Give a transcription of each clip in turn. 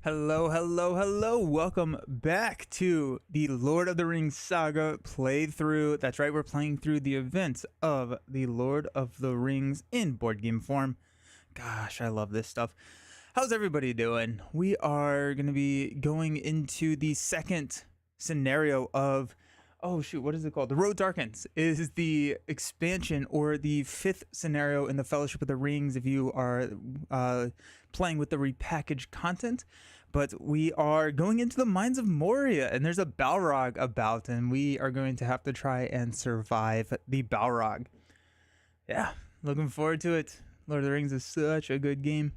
Hello, hello, hello. Welcome back to the Lord of the Rings saga playthrough. That's right, we're playing through the events of the Lord of the Rings in board game form. Gosh, I love this stuff. How's everybody doing? We are going to be going into the second scenario of, oh shoot, what is it called? The Road Darkens is the expansion or the fifth scenario in the Fellowship of the Rings if you are playing with the repackaged content. But we are going into the Mines of Moria, and there's a Balrog about, and we are going to have to try and survive the Balrog. Yeah, looking forward to it. Lord of the Rings is such a good game.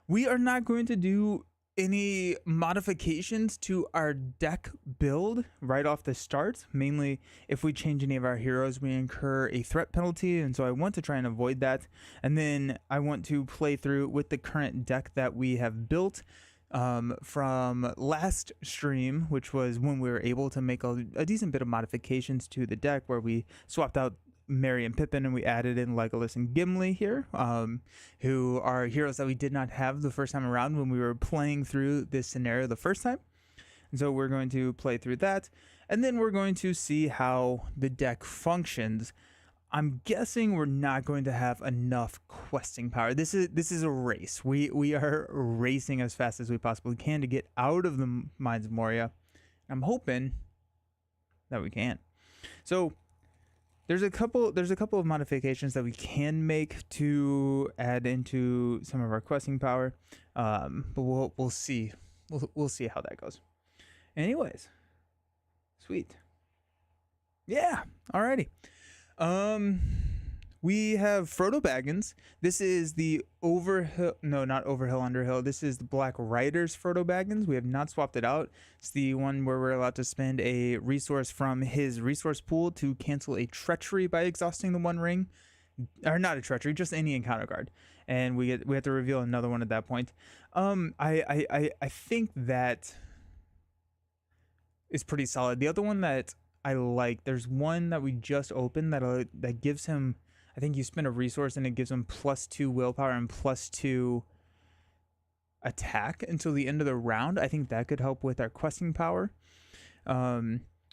We are not going to do any modifications to our deck build right off the start. Mainly, if we change any of our heroes, we incur a threat penalty, and so I want to try and avoid that. And then I want to play through with the current deck that we have built from last stream, which was when we were able to make a decent bit of modifications to the deck, where we swapped out Merry and Pippin, and we added in Legolas and Gimli here, who are heroes that we did not have the first time around when we were playing through this scenario the first time. And so we're going to play through that, and then we're going to see how the deck functions. I'm guessing we're not going to have enough questing power. This is a race. We are racing as fast as we possibly can to get out of the Mines of Moria. I'm hoping that we can. So There's a couple of modifications that we can make to add into some of our questing power, but we'll see. We'll see how that goes. Anyways, sweet. Yeah. Alrighty. We have Frodo Baggins. This is the not Overhill, Underhill. This is the Black Riders Frodo Baggins. We have not swapped it out. It's the one where we're allowed to spend a resource from his resource pool to cancel a treachery by exhausting the One Ring. Or not a treachery, just any encounter card. And we have to reveal another one at that point. I think that is pretty solid. The other one that I like, there's one that we just opened that gives him, I think you spend a resource and it gives him +2 willpower and +2 attack until the end of the round. I think that could help with our questing power.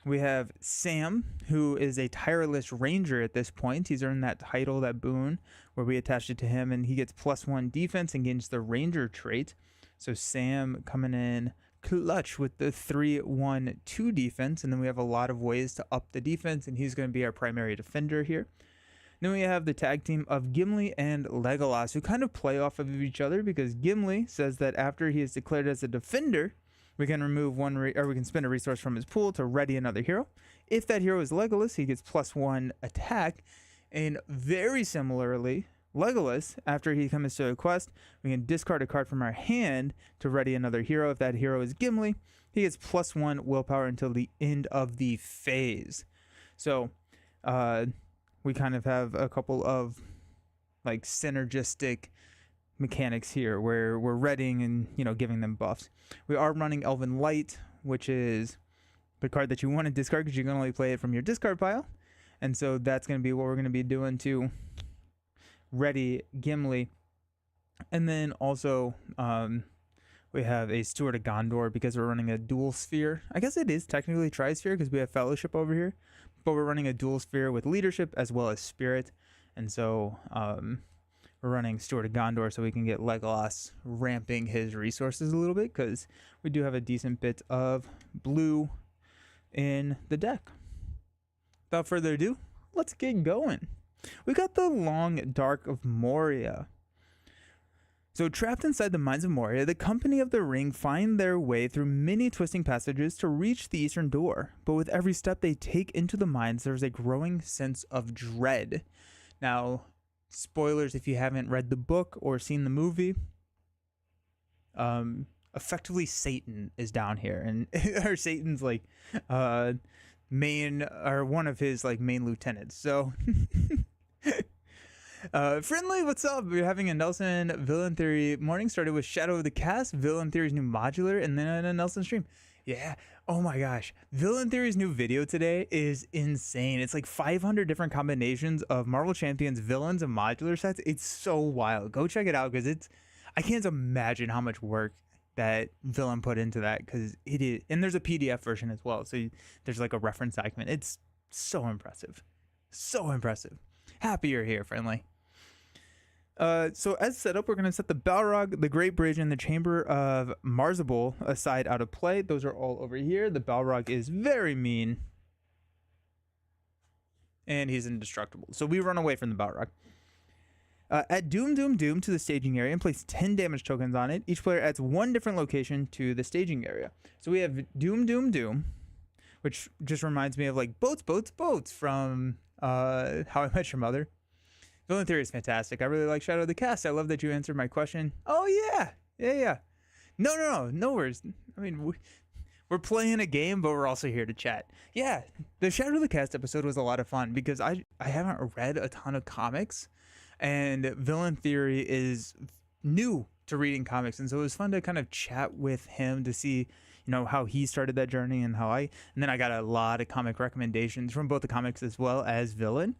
We have Sam, who is a tireless ranger at this point. He's earned that title, that boon, where we attached it to him, and he gets +1 defense against the ranger trait. So Sam coming in clutch with the 3-1-2 defense, and then we have a lot of ways to up the defense, and he's going to be our primary defender here. Then we have the tag team of Gimli and Legolas, who kind of play off of each other, because Gimli says that after he is declared as a defender, we can remove we can spend a resource from his pool to ready another hero. If that hero is Legolas, he gets +1 attack. And very similarly, Legolas, after he comes to a quest, we can discard a card from our hand to ready another hero. If that hero is Gimli, he gets +1 willpower until the end of the phase. So, we kind of have a couple of like synergistic mechanics here where we're readying and giving them buffs. We are running Elven Light, which is the card that you want to discard because you can only play it from your discard pile, and so that's going to be what we're going to be doing to ready Gimli. And then also we have a Steward of Gondor because we're running a dual sphere. I guess it is technically tri-sphere because we have Fellowship over here, but we're running a dual sphere with leadership as well as spirit, and so we're running Steward of Gondor so we can get Legolas ramping his resources a little bit, because we do have a decent bit of blue in the deck. Without further ado, let's get going. We got the Long Dark of Moria. So trapped inside the Mines of Moria, the Company of the Ring find their way through many twisting passages to reach the eastern door. But with every step they take into the mines, there's a growing sense of dread. Now, spoilers if you haven't read the book or seen the movie. Effectively Satan is down here, and or Satan's like main, or one of his like main lieutenants. So Friendly, what's up? We're having a Nelson Villain Theory morning. Started with Shadow of the Cast, Villain Theory's new modular, and then a Nelson stream. Yeah. Oh my gosh. Villain Theory's new video today is insane. It's like 500 different combinations of Marvel Champions, villains, and modular sets. It's so wild. Go check it out, because I can't imagine how much work that Villain put into that, because it is, and there's a PDF version as well, so there's like a reference document. It's so impressive, so impressive. Happy you're here, friendly. So as set up, we're going to set the Balrog, the Great Bridge, and the Chamber of Marzabul aside out of play. Those are all over here. The Balrog is very mean, and he's indestructible, so we run away from the Balrog. Add Doom Doom Doom to the staging area and place 10 damage tokens on it. Each player adds one different location to the staging area. So we have Doom Doom Doom, which just reminds me of like boats, boats, boats from How I Met Your Mother. Villain Theory is fantastic. I really like Shadow of the Cast. I love that you answered my question. Oh yeah. No worries. I mean, we're playing a game, but we're also here to chat. Yeah, the Shadow of the Cast episode was a lot of fun because I haven't read a ton of comics. And Villain Theory is new to reading comics, and so it was fun to kind of chat with him to see, how he started that journey and and then I got a lot of comic recommendations from both the comics as well as Villain.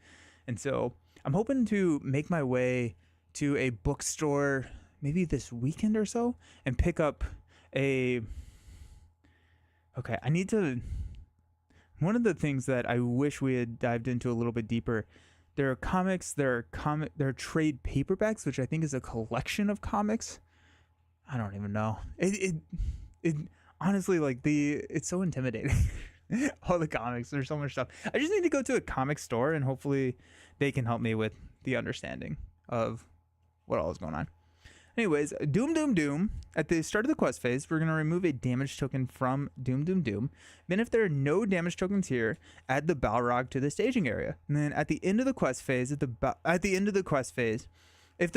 And so I'm hoping to make my way to a bookstore maybe this weekend or so and pick up one of the things that I wish we had dived into a little bit deeper. There are comics, there are trade paperbacks, which I think is a collection of comics. I don't even know. It honestly, it's so intimidating. All the comics, there's so much stuff. I just need to go to a comic store and hopefully they can help me with the understanding of what all is going on. Anyways, Doom Doom Doom. At the start of the quest phase, we're going to remove a damage token from Doom Doom Doom. Then if there are no damage tokens here, add the Balrog to the staging area. And then at the end of the quest phase, if the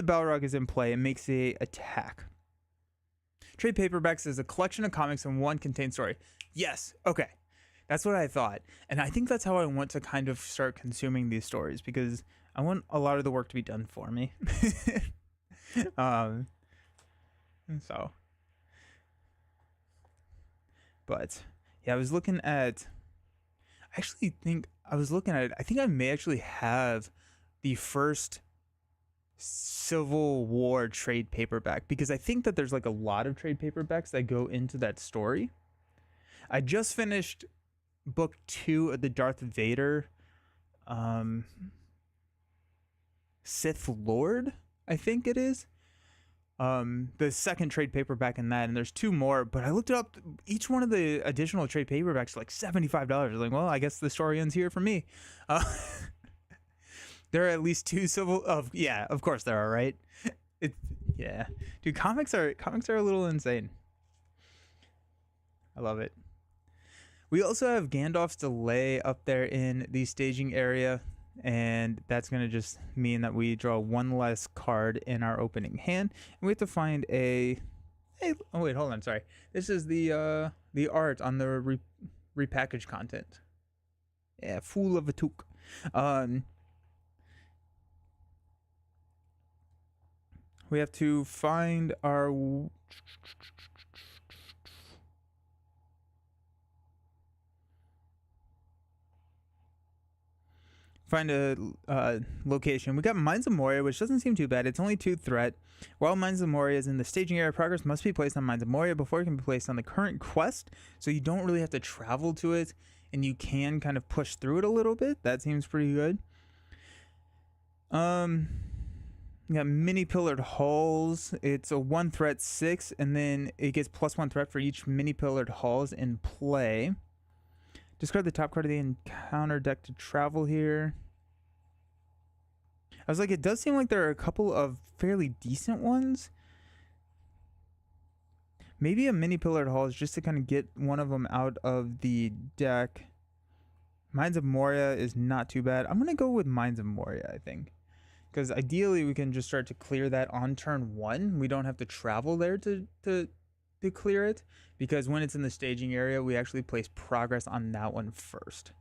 Balrog is in play, it makes a attack. Trade paperbacks is a collection of comics in one contained story. Yes, okay. That's what I thought. And I think that's how I want to kind of start consuming these stories, because I want a lot of the work to be done for me. But yeah, I think I may actually have the first Civil War trade paperback, because I think that there's like a lot of trade paperbacks that go into that story. I just finished book 2 of the Darth Vader Sith Lord, I think it is. The second trade paperback in that, and there's 2 more, but I looked it up. Each one of the additional trade paperbacks are like $75. Like, well, I guess the story ends here for me. There are at least 2 of course there are, right? Dude, comics are a little insane. I love it. We also have Gandalf's Delay up there in the staging area, and that's going to just mean that we draw 1 less card in our opening hand, and we have to find oh wait, hold on, sorry. This is the art on the repackaged content. Yeah, Fool of a Took. We have to find our location. We got Mines of Moria, which doesn't seem too bad. It's only 2 threat. While Mines of Moria is in the staging area, progress must be placed on Mines of Moria before it can be placed on the current quest. So you don't really have to travel to it, and you can kind of push through it a little bit. That seems pretty good. We got Mini Pillared Halls. It's a 1 threat 6, and then it gets +1 threat for each Mini Pillared Halls in play. Discard the top card of the encounter deck to travel here. I was like, it does seem like there are a couple of fairly decent ones. Maybe a Mini Pillared Halls just to kind of get one of them out of the deck. Mines of Moria is not too bad. I'm going to go with Mines of Moria, I think. Because ideally we can just start to clear that on turn 1. We don't have to travel there to clear it, because when it's in the staging area, we actually place progress on that one first.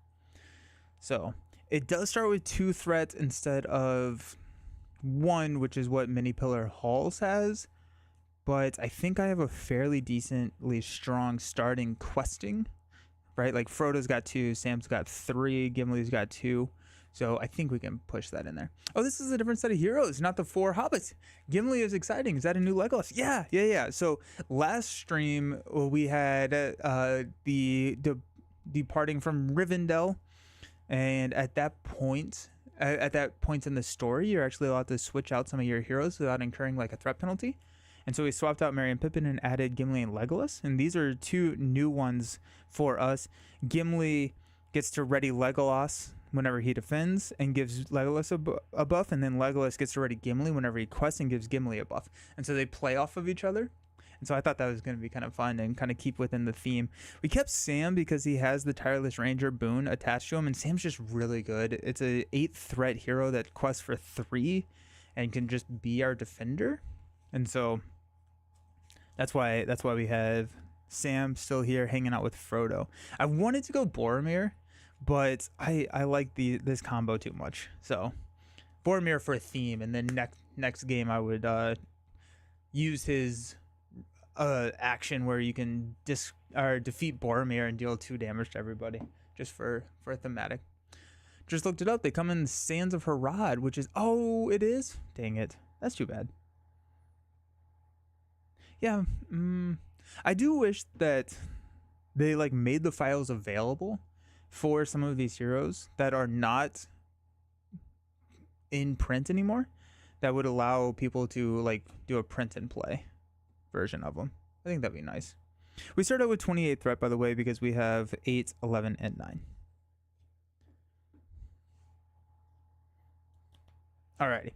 So it does start with 2 threats instead of 1, which is what Mini Pillar Halls has. But I think I have a fairly decently strong starting questing, right? Like Frodo's got 2, Sam's got 3, Gimli's got 2. So I think we can push that in there. Oh, this is a different set of heroes, not the 4 hobbits. Gimli is exciting. Is that a new Legolas? Yeah. So last stream we had the departing from Rivendell, and at that point in the story, you're actually allowed to switch out some of your heroes without incurring like a threat penalty. And so we swapped out Merry and Pippin and added Gimli and Legolas. And these are 2 new ones for us. Gimli gets to ready Legolas whenever he defends and gives Legolas a buff, and then Legolas gets to ready Gimli whenever he quests and gives Gimli a buff. And so they play off of each other. And so I thought that was going to be kind of fun and kind of keep within the theme. We kept Sam because he has the Tireless Ranger boon attached to him, and Sam's just really good. It's a 8 threat hero that quests for 3 and can just be our defender. And so that's why we have Sam still here hanging out with Frodo. I wanted to go Boromir, but I like this combo too much. So Boromir for a theme, and then next game I would use his action where you can defeat Boromir and deal 2 damage to everybody, just for a thematic. Just looked it up. They come in Sands of Harad, which is it is. Dang it, that's too bad. Yeah, I do wish that they like made the files available for some of these heroes that are not in print anymore. That would allow people to like do a print and play version of them. I think that'd be nice. We start out with 28 threat, by the way, because we have 8, 11, and 9. Alrighty.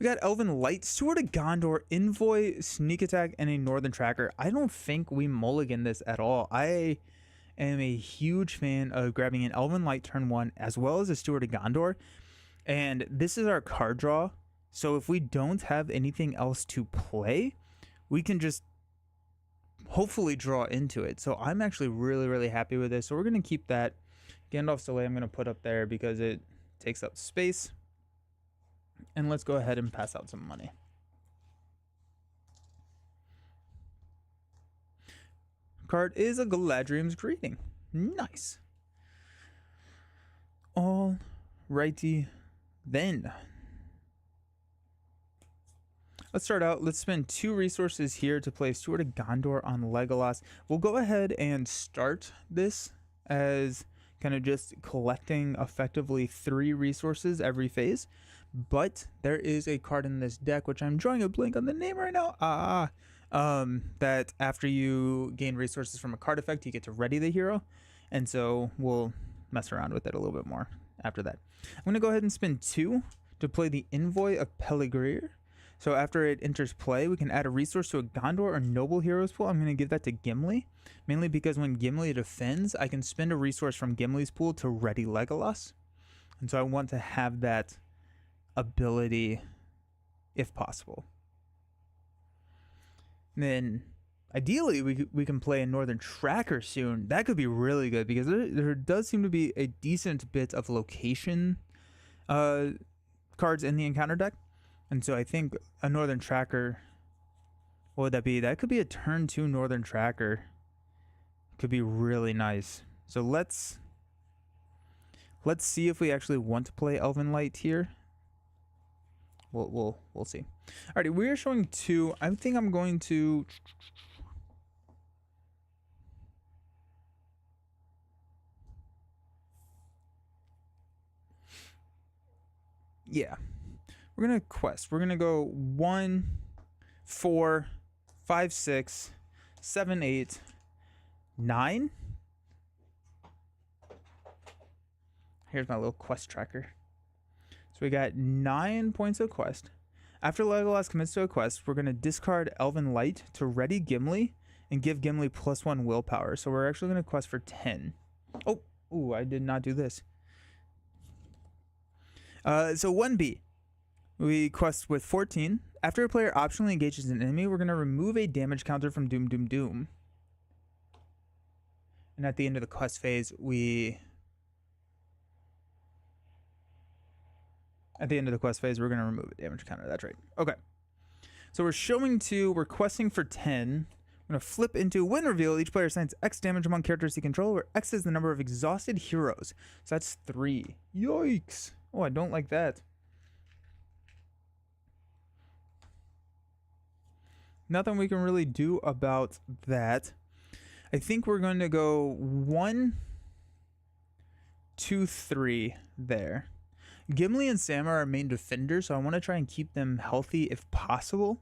We got Elven Light, Sword of Gondor, Envoy, Sneak Attack, and a Northern Tracker. I don't think we mulligan this at all. I am a huge fan of grabbing an Elven Light turn 1 as well as a Steward of Gondor. And this is our card draw. So if we don't have anything else to play, we can just hopefully draw into it. So I'm actually really, really happy with this. So we're going to keep that. Gandalf's Delay I'm going to put up there because it takes up space. And let's go ahead and pass out some money. Card is a Galadriel's Greeting. Nice. All righty then. Let's start out. Let's spend 2 resources here to play Steward of Gondor on Legolas. We'll go ahead and start this as kind of just collecting effectively 3 resources every phase. But there is a card in this deck, which I'm drawing a blank on the name right now. That after you gain resources from a card effect, you get to ready the hero. And so we'll mess around with it a little bit more after that. I'm going to go ahead and spend 2 to play the Envoy of Peligrir. So after it enters play, we can add a resource to a Gondor or Noble Heroes pool. I'm going to give that to Gimli, mainly because when Gimli defends, I can spend a resource from Gimli's pool to ready Legolas. And so I want to have that ability if possible. And then ideally we can play a Northern Tracker soon. That could be really good because there does seem to be a decent bit of location cards in the encounter deck. And so I think a Northern Tracker, what would that be? That could be a turn 2 Northern Tracker. Could be really nice. So let's see if we actually want to play Elven Light here. We'll see. Alrighty, we are showing 2. I think I'm going to we're gonna quest. We're gonna go 1, 4, 5, 6, 7, 8, 9. Here's my little quest tracker. So we got 9 points of quest. After Legolas commits to a quest, we're going to discard Elven Light to ready Gimli and give Gimli +1 willpower. So we're actually going to quest for 10. Oh, I did not do this. So 1B. We quest with 14. After a player optionally engages an enemy, we're going to remove a damage counter from Doom Doom Doom. And at the end of the quest phase, we're going to remove a damage counter. That's right. Okay. So we're showing 2. We're questing for 10. I'm going to flip into Win Reveal. Each player assigns X damage among characters he controls, where X is the number of exhausted heroes. So that's 3. Yikes. Oh, I don't like that. Nothing we can really do about that. I think we're going to go 1, 2, 3 there. Gimli and Sam are our main defenders, so I want to try and keep them healthy if possible.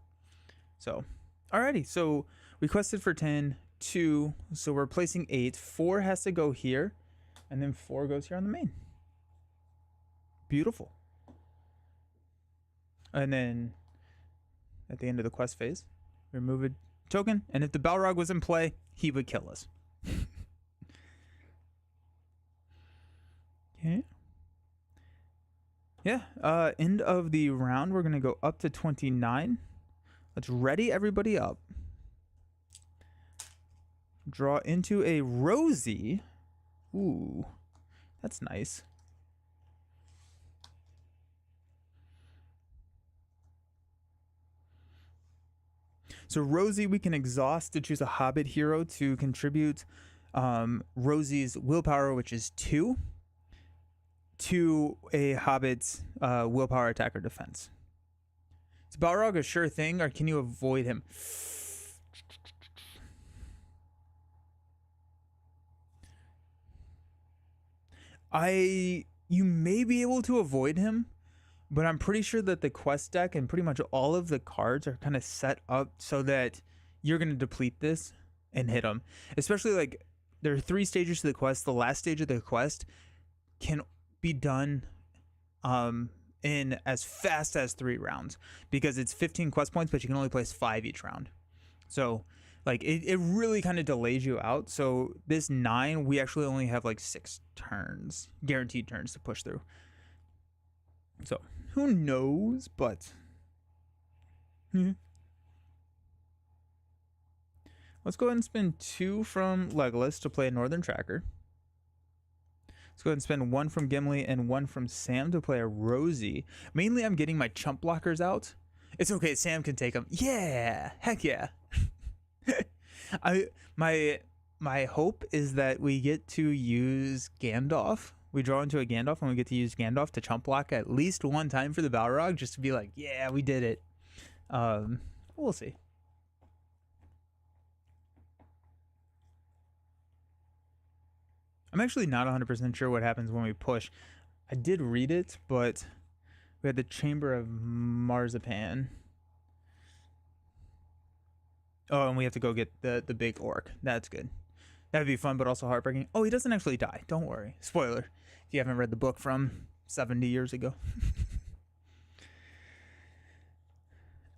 So, alrighty. So we quested for 10, 2. So we're placing 8. 4 has to go here, and then 4 goes here on the main. Beautiful. And then at the end of the quest phase, remove a token, and if the Balrog was in play, he would kill us. Okay. Yeah, end of the round, we're going to go up to 29. Let's ready everybody up. Draw into a Rosie. Ooh, that's nice. So Rosie, we can exhaust to choose a Hobbit hero to contribute Rosie's willpower, which is 2, to a Hobbit's willpower, attack, or defense. Is Balrog a sure thing, or can you avoid him? You may be able to avoid him, but I'm pretty sure that the quest deck and pretty much all of the cards are kind of set up so that you're going to deplete this and hit him. Especially like there are 3 stages to the quest. The last stage of the quest can be done in as fast as 3 rounds because it's 15 quest points, but you can only place 5 each round. So like it really kind of delays you out. So this 9, we actually only have like 6 turns, guaranteed turns to push through. So who knows, but let's go ahead and spend 2 from Legolas to play a Northern Tracker. Let's go ahead and spend 1 from Gimli and 1 from Sam to play a Rosie. Mainly I'm getting my chump blockers out. It's okay, Sam can take them. Yeah, heck yeah. My hope is that we get to use Gandalf. We draw into a Gandalf and we get to use Gandalf to chump block at least 1 time for the Balrog, just to be like, yeah, we did it. We'll see. I'm actually not 100% sure what happens when we push. I did read it, but we had the Chamber of Marzipan. Oh, and we have to go get the big orc. That's good. That'd be fun, but also heartbreaking. Oh, he doesn't actually die. Don't worry. Spoiler. If you haven't read the book from 70 years ago.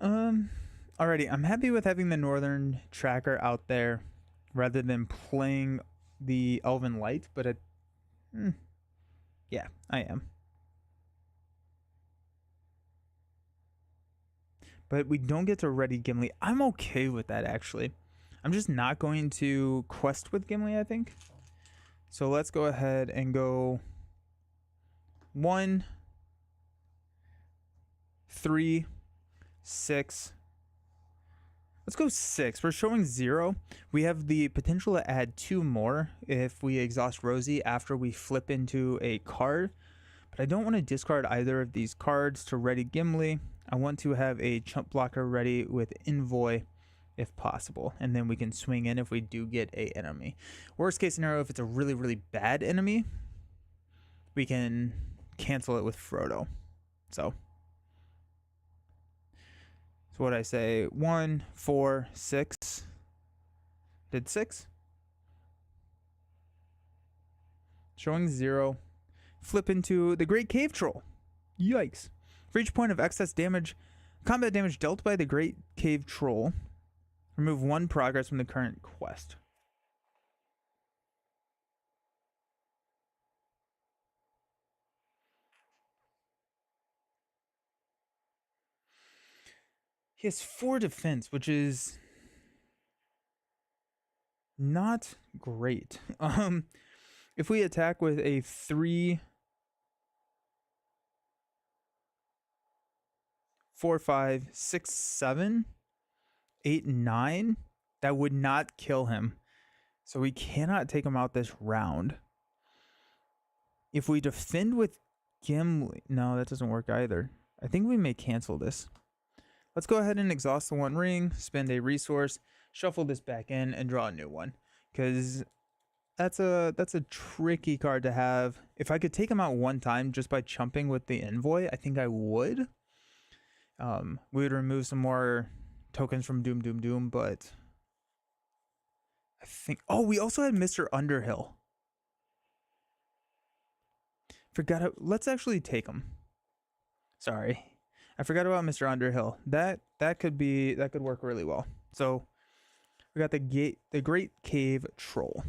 Alrighty. I'm happy with having the Northern Tracker out there rather than playing the Elven Light, but yeah, I am. But we don't get to ready Gimli. I'm okay with that, actually. I'm just not going to quest with Gimli, I think. So let's go ahead and go 1, 3, 6. Let's go 6. We're showing 0. We have the potential to add 2 more if we exhaust Rosie after we flip into a card. But I don't want to discard either of these cards to ready Gimli. I want to have a chump blocker ready with Envoy if possible. And then we can swing in if we do get a enemy. Worst case scenario, if it's a really, really bad enemy, we can cancel it with Frodo. So what I say, 1, 4, 6. Did 6? Showing 0. Flip into the Great Cave Troll. Yikes. For each point of excess damage, combat damage dealt by the Great Cave Troll, remove 1 progress from the current quest. He has 4 defense, which is not great. If we attack with a 3, 4, 5, 6, 7, 8, 9, that would not kill him. So we cannot take him out this round. If we defend with Gimli. No, that doesn't work either. I think we may cancel this. Let's go ahead and exhaust the One Ring, spend a resource, shuffle this back in, and draw a new one. Because that's a tricky card to have. If I could take him out one time just by chumping with the Envoy, I think I would. We would remove some more tokens from Doom, but I think... Oh, we also had Mr. Underhill. Let's actually take him. Sorry. I forgot about Mr. Underhill. That could work really well. So we got the Great Cave Troll.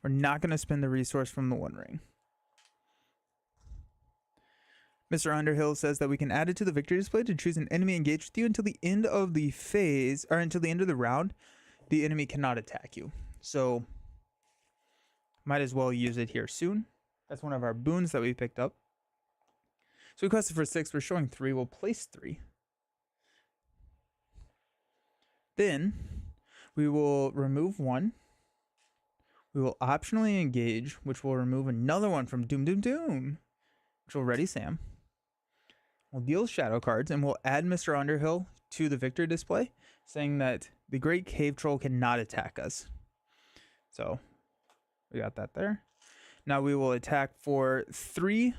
We're not going to spend the resource from the One Ring. Mr. Underhill says that we can add it to the victory display to choose an enemy engaged with you until the end of the phase, or until the end of the round. The enemy cannot attack you. So might as well use it here soon. That's one of our boons that we picked up. So we quested for 6. We're showing 3. We'll place 3. Then we will remove 1. We will optionally engage, which will remove another one from Doom, which will ready Sam. We'll deal shadow cards, and we'll add Mr. Underhill to the victory display, saying that the Great Cave Troll cannot attack us. So we got that there. Now we will attack for 3,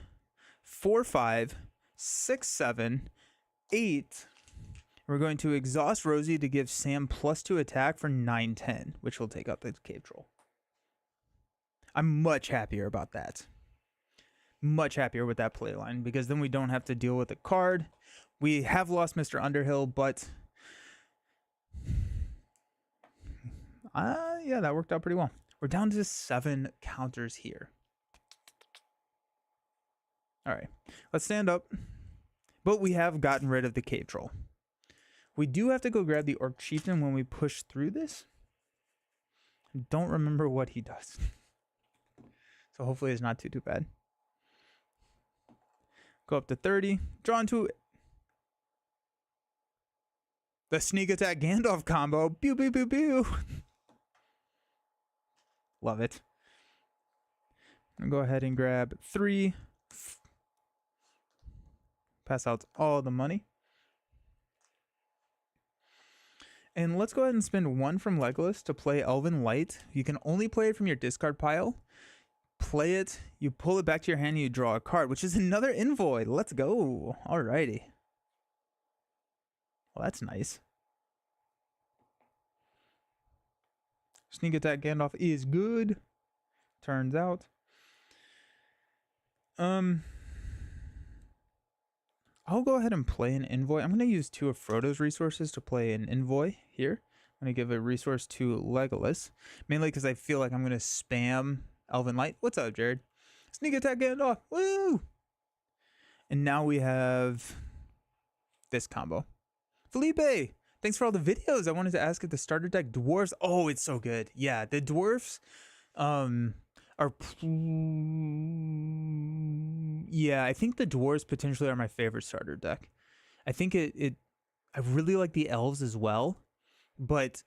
4, 5, 6, 7, 8. We're going to exhaust Rosie to give Sam +2 attack for 9, 10, which will take out the Cave Troll. I'm much happier about that. Much happier with that playline, because then we don't have to deal with the card. We have lost Mr. Underhill, but yeah, that worked out pretty well. We're down to 7 counters here. All right, let's stand up. But we have gotten rid of the Cave Troll. We do have to go grab the Orc Chieftain when we push through this. I don't remember what he does. So hopefully it's not too bad. Go up to 30. Draw into it. The sneak attack Gandalf combo. Pew, pew, pew, pew. Love it. I'm going to go ahead and grab 3. Pass out all the money. And let's go ahead and spend 1 from Legolas to play Elven Light. You can only play it from your discard pile. Play it, you pull it back to your hand, and you draw a card, which is another Envoy. Let's go. Alrighty. Well, that's nice. Sneak attack Gandalf is good. Turns out. I'll go ahead and play an Envoy. I'm going to use 2 of Frodo's resources to play an Envoy here. I'm going to give a resource to Legolas. Mainly because I feel like I'm going to spam Elven Light. What's up, Jared? Sneak attack Gandalf. Woo! And now we have this combo. Felipe, thanks for all the videos. I wanted to ask if the starter deck dwarves. Oh, it's so good. Yeah, the dwarves are... Yeah, I think the dwarves potentially are my favorite starter deck. I think I really like the elves as well, but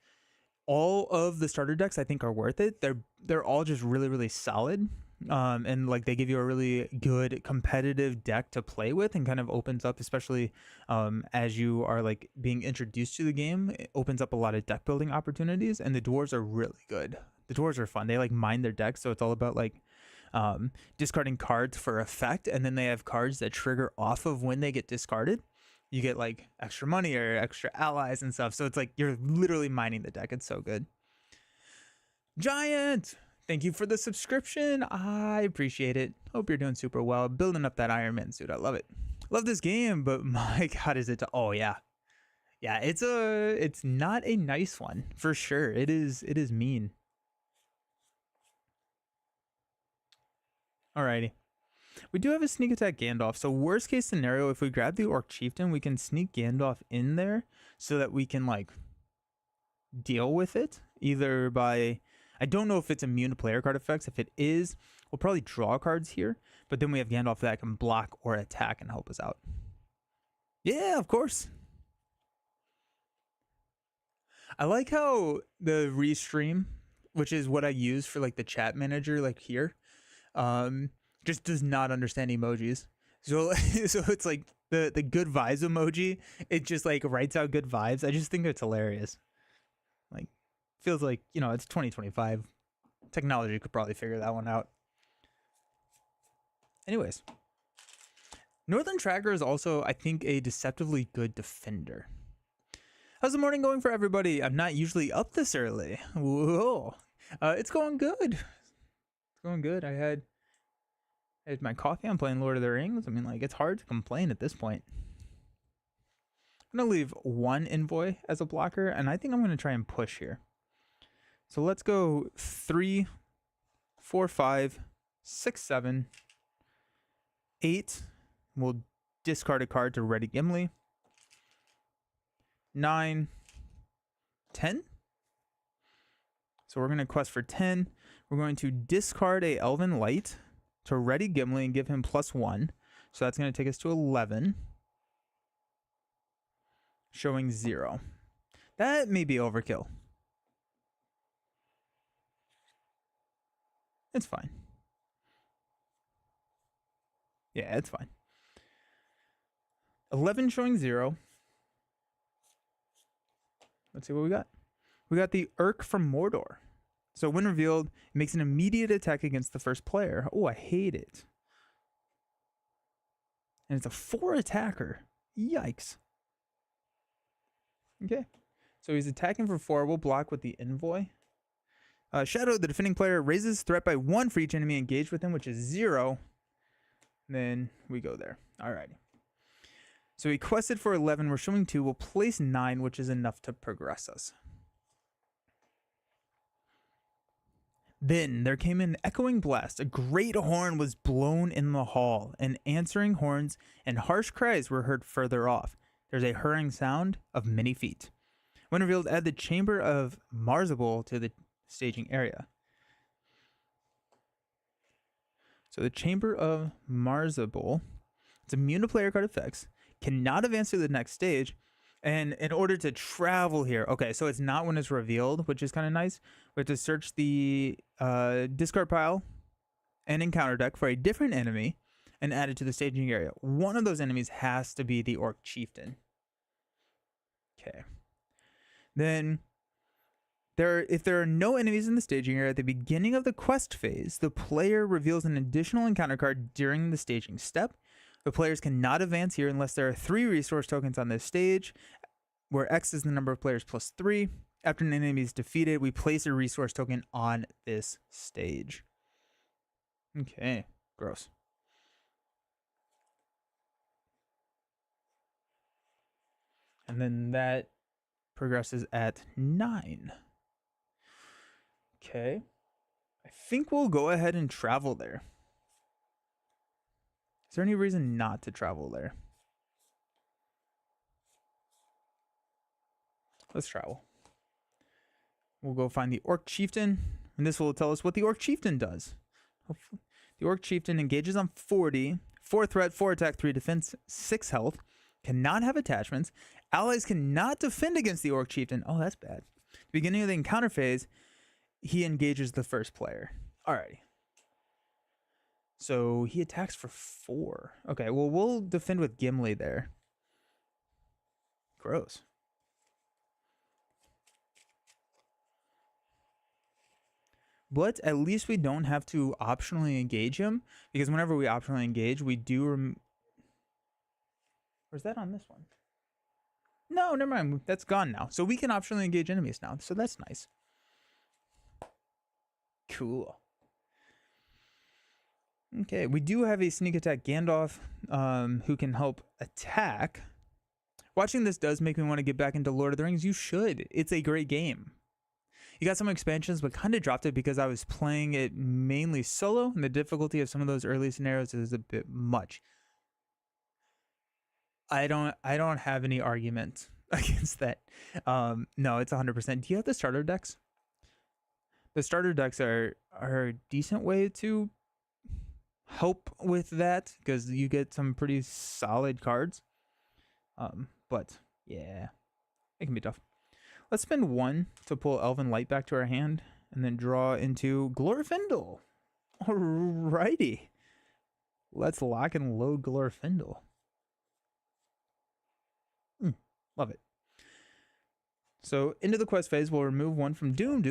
all of the starter decks I think are worth it. They're all just really, really solid. And like they give you a really good competitive deck to play with, and kind of opens up, especially as you are like being introduced to the game, it opens up a lot of deck building opportunities, and the dwarves are really good. The dwarves are fun. They like mine their deck, so it's all about like discarding cards for effect, and then they have cards that trigger off of when they get discarded. You get like extra money or extra allies and stuff. So it's like you're literally mining the deck. It's so good. Giant, thank you for the subscription. I appreciate it. Hope you're doing super well. Building up that Iron Man suit. I love it. Love this game, but my God, is it? Oh yeah, yeah. It's not a nice one for sure. It is mean. Alrighty. We do have a sneak attack Gandalf. So worst case scenario, if we grab the Orc Chieftain, we can sneak Gandalf in there so that we can like deal with it. Either by, I don't know if it's immune to player card effects. If it is, we'll probably draw cards here. But then we have Gandalf that can block or attack and help us out. Yeah, of course. I like how the restream, which is what I use for like the chat manager, like here. just does not understand emojis. So so it's like the good vibes emoji. It just like writes out good vibes. I just think it's hilarious. Like feels like, you know, it's 2025. Technology could probably figure that one out. Anyways, Northern Tracker is also, I think, a deceptively good defender. How's the morning going for everybody? I'm not usually up this early. Whoa. It's going good. It's going good. I had my coffee. I'm playing Lord of the Rings. I mean, like, it's hard to complain at this point. I'm going to leave one envoy as a blocker, and I think I'm going to try and push here. So let's go 3, 4, 5, 6, 7, 8. We'll discard a card to ready Gimli. 9, 10. So we're going to quest for 10. We're going to discard a Elven Light to ready Gimli and give him +1. So that's going to take us to 11. Showing 0. That may be overkill. It's fine. Yeah, it's fine. 11 showing 0. Let's see what we got. We got the Urk from Mordor. So when revealed, it makes an immediate attack against the first player. Oh, I hate it. And it's a 4 attacker. Yikes. Okay. So he's attacking for 4. We'll block with the Envoy. Shadow, the defending player, raises threat by 1 for each enemy engaged with him, which is 0. Then we go there. Alrighty. So he quested for 11. We're showing 2. We'll place 9, which is enough to progress us. Then there came an echoing blast. A great horn was blown in the hall, and answering horns and harsh cries were heard further off. There's a hurrying sound of many feet. When revealed, add the Chamber of Marzabul to the staging area. So the Chamber of Marzabul, it's immune to player card effects, cannot advance to the next stage, and in order to travel here, okay, so it's not when it's revealed, which is kind of nice. We have to search the discard pile and encounter deck for a different enemy and add it to the staging area. One of those enemies has to be the Orc Chieftain. Okay. Then, if there are no enemies in the staging area at the beginning of the quest phase, the player reveals an additional encounter card during the staging step. The players cannot advance here unless there are 3 resource tokens on this stage, where X is the number of players plus 3. After an enemy is defeated, we place a resource token on this stage. Okay, gross. And then that progresses at 9. Okay. I think we'll go ahead and travel there. Is there any reason not to travel there? Let's travel. We'll go find the Orc Chieftain, and this will tell us what the Orc Chieftain does. The Orc Chieftain engages on 40, 4 threat, 4 attack, 3 defense, 6 health, cannot have attachments. Allies cannot defend against the Orc Chieftain. Oh, that's bad. Beginning of the encounter phase, he engages the first player. Alrighty. So he attacks for 4. Okay, well, we'll defend with Gimli there. Gross. But at least we don't have to optionally engage him, because whenever we optionally engage, we do... Where's that on this one? No, never mind. That's gone now. So we can optionally engage enemies now. So that's nice. Cool. Okay, we do have a sneak attack Gandalf who can help attack. Watching this does make me want to get back into Lord of the Rings. You should. It's a great game. You got some expansions, but kind of dropped it because I was playing it mainly solo, and the difficulty of some of those early scenarios is a bit much. I don't have any argument against that. No, it's 100%. Do you have the starter decks? The starter decks are a decent way to help with that, because you get some pretty solid cards. But yeah, it can be tough. Let's spend 1 to pull Elven Light back to our hand, and then draw into Glorfindel. Alrighty. Let's lock and load Glorfindel. Love it. So into the quest phase, we'll remove one from Doom.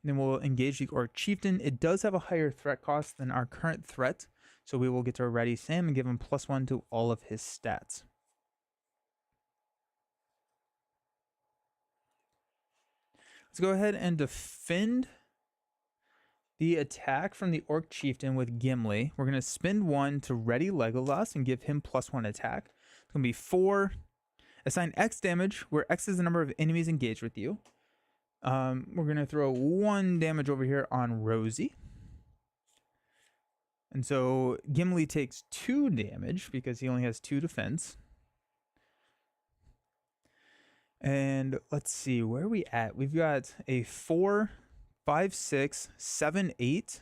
Then we'll engage the Orc Chieftain. It does have a higher threat cost than our current threat, so we will get to ready Sam and give him +1 to all of his stats. Let's go ahead and defend the attack from the Orc Chieftain with Gimli. We're going to spend 1 to ready Legolas and give him +1 attack. It's going to be 4. Assign X damage, where X is the number of enemies engaged with you. We're going to throw 1 damage over here on Rosie. And so Gimli takes 2 damage because he only has 2 defense. And let's see, where are we at? We've got a 4, 5, 6, 7, 8.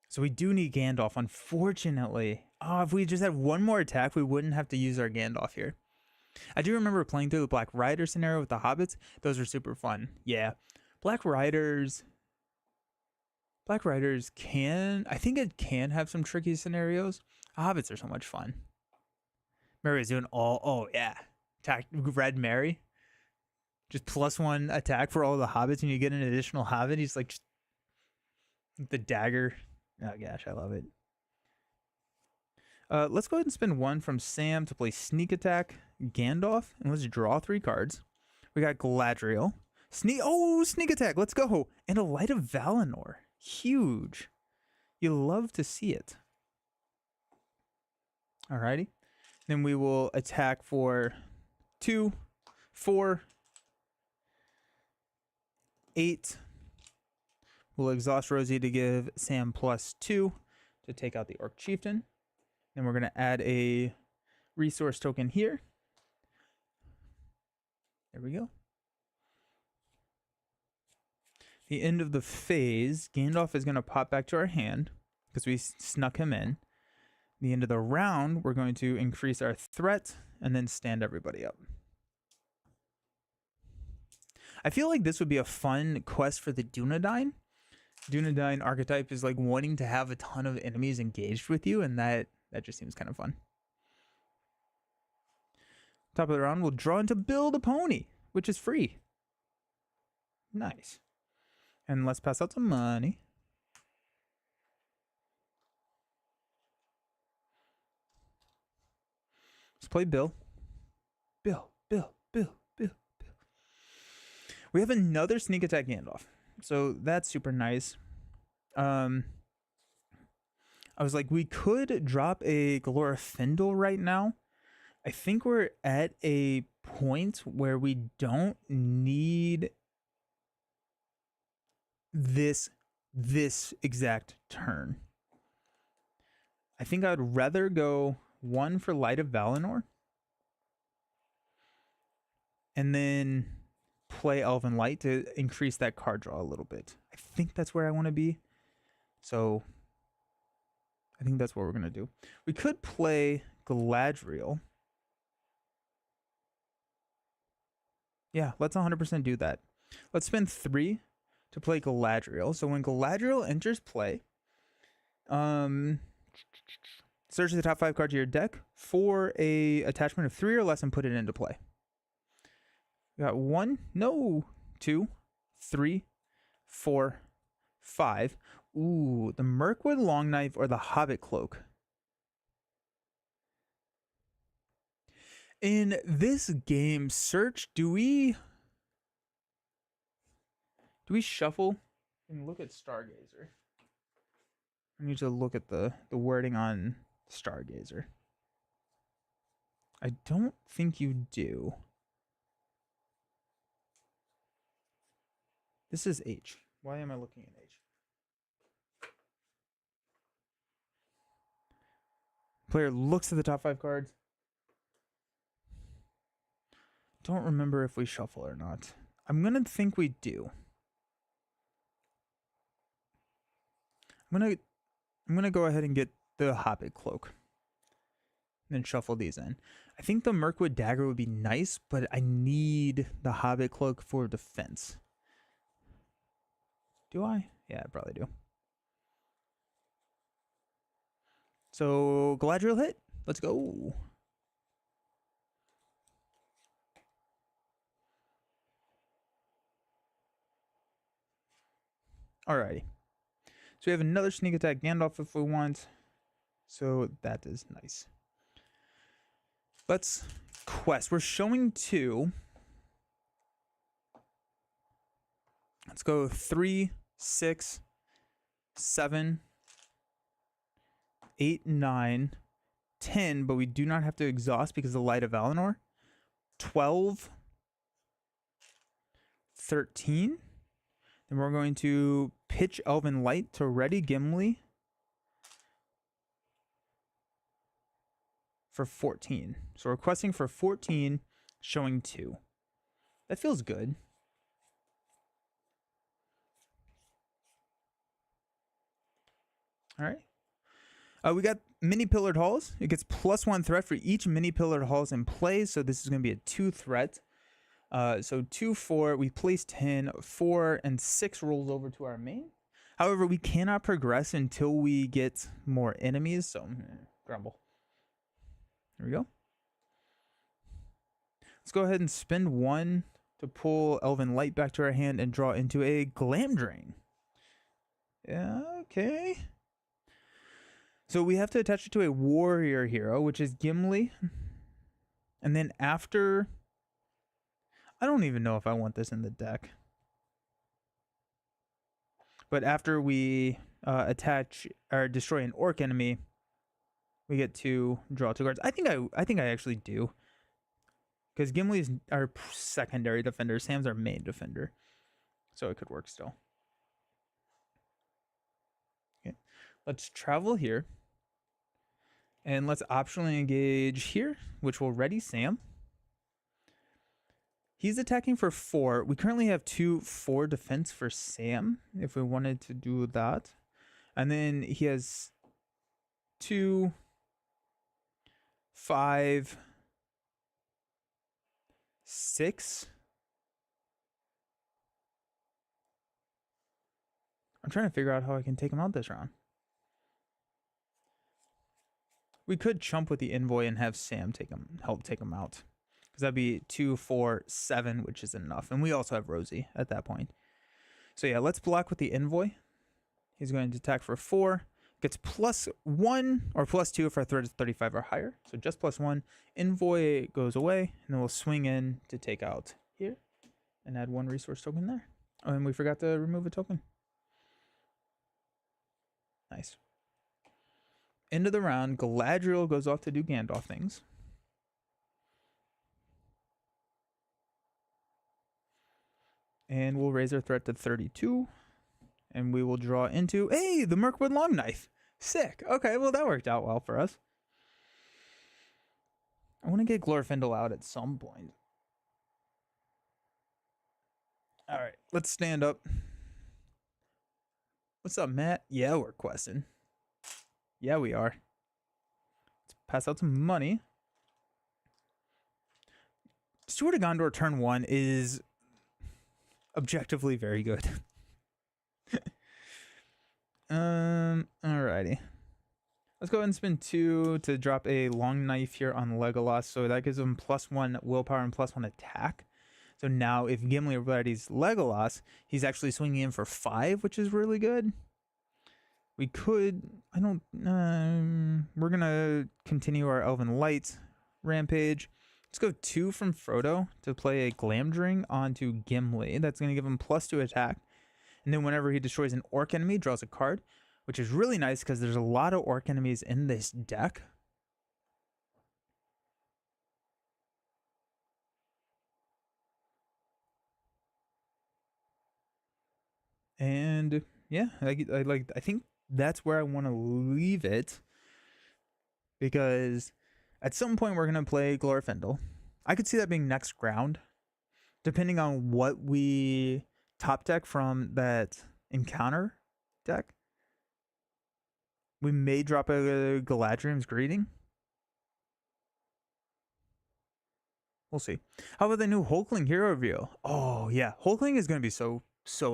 So we do need Gandalf, unfortunately. Oh, if we just had 1 more attack, we wouldn't have to use our Gandalf here. I do remember playing through the Black Rider scenario with the Hobbits. Those were super fun. Yeah. Black Riders can, I think it can have some tricky scenarios. Hobbits are so much fun. Mary was doing oh yeah. Attack Red Mary. Just +1 attack for all the Hobbits, and you get an additional Hobbit. He's like, just, the dagger. Oh gosh, I love it. Let's go ahead and spend 1 from Sam to play Sneak Attack Gandalf, and let's draw 3 cards. We got Galadriel. Sneak Attack, let's go. And a Light of Valinor. Huge. You love to see it. Alrighty. Then we will attack for 2, 4, 8. We'll exhaust Rosie to give Sam +2 to take out the Orc Chieftain. Then we're going to add a resource token here. There we go. The end of the phase, Gandalf is going to pop back to our hand because we snuck him in. The end of the round, we're going to increase our threat and then stand everybody up. I feel like this would be a fun quest for the Dunedain. Dunedain archetype is like wanting to have a ton of enemies engaged with you, and that just seems kind of fun. Top of the round, we'll draw into Build a Pony, which is free. Nice. And let's pass out some money. Let's play Bill. Bill. We have another Sneak Attack Gandalf. So that's super nice. I was like, we could drop a Glorfindel right now. I think we're at a point where we don't need this exact turn. I think I would rather go 1 for Light of Valinor and then play Elven Light to increase that card draw a little bit. I think that's where I want to be. So I think that's what we're going to do. We could play Galadriel. Yeah, let's 100% do that. Let's spend 3 to play Galadriel. So when Galadriel enters play, search the top 5 cards of your deck for a attachment of 3 or less and put it into play. We got 2, 3, 4, 5. Ooh, the Mirkwood Long Knife or the Hobbit Cloak. In this game, search, do we shuffle and look at Stargazer? I need to look at the wording on Stargazer. I don't think you do. This is H. Why am I looking at H? Player looks at the top 5 cards. Don't remember if we shuffle or not. I'm gonna think we do. I'm gonna go ahead and get the Hobbit Cloak. And then shuffle these in. I think the Mirkwood Dagger would be nice, but I need the Hobbit Cloak for defense. Do I? Yeah, I probably do. So Galadriel hit. Let's go. Alrighty. So we have another sneak attack Gandalf if we want. So that is nice. Let's quest. We're showing 2. Let's go 3, 6, 7, 8, 9, 10, but we do not have to exhaust because of the Light of Valinor. 12, 13. Then we're going to pitch Elven Light to ready Gimli for 14. So we're questing for 14, showing 2. That feels good. All right. We got mini pillared halls. It gets +1 threat for each mini pillared halls in play. So this is going to be a 2 threat. So 2, 4, we place 10, 4, and 6 rolls over to our main. However, we cannot progress until we get more enemies. So grumble. There we go. Let's go ahead and spend 1 to pull Elven Light back to our hand and draw into a Glamdring. Yeah, okay. So we have to attach it to a warrior hero, which is Gimli. And then after... I don't even know if I want this in the deck. But after we attach or destroy an orc enemy, we get to draw 2 cards. I think I actually do. Because Gimli is our secondary defender. Sam's our main defender. So it could work still. Okay. Let's travel here. And let's optionally engage here, which will ready Sam. He's attacking for 4. We currently have 2 4 defense for Sam, if we wanted to do that. And then he has 2, 5, 6. I'm trying to figure out how I can take him out this round. We could chump with the envoy and have Sam help take him out. Because that'd be 2, 4, 7, which is enough. And we also have Rosie at that point. So yeah, let's block with the envoy. He's going to attack for 4. Gets +1 or +2 if our threat is 35 or higher. So just +1. Envoy goes away. And then we'll swing in to take out here. And add 1 resource token there. Oh, and we forgot to remove a token. Nice. End of the round, Galadriel goes off to do Gandalf things. And we'll raise our threat to 32. And we will draw into, hey, the Mirkwood Long Knife. Sick. Okay, well, that worked out well for us. I want to get Glorfindel out at some point. All right, let's stand up. What's up, Matt? Yeah, we're questing. Yeah, we are. Let's pass out some money. Steward of Gondor turn 1 is objectively very good. Alrighty. Let's go ahead and spend 2 to drop a long knife here on Legolas. So that gives him +1 willpower and +1 attack. So now if Gimli readies Legolas, he's actually swinging in for 5, which is really good. We could, we're going to continue our Elven Light rampage. Let's go 2 from Frodo to play a Glamdring onto Gimli. That's going to give him +2 attack. And then whenever he destroys an orc enemy, draws a card, which is really nice because there's a lot of orc enemies in this deck. And yeah, I think that's where I want to leave it, because at some point we're going to play Glorfindel. I could see that being next round, depending on what we top deck from that encounter deck. We may drop a Galadriel's Greeting. We'll see. How about the new Hulkling hero reveal? Oh yeah, Hulkling is going to be so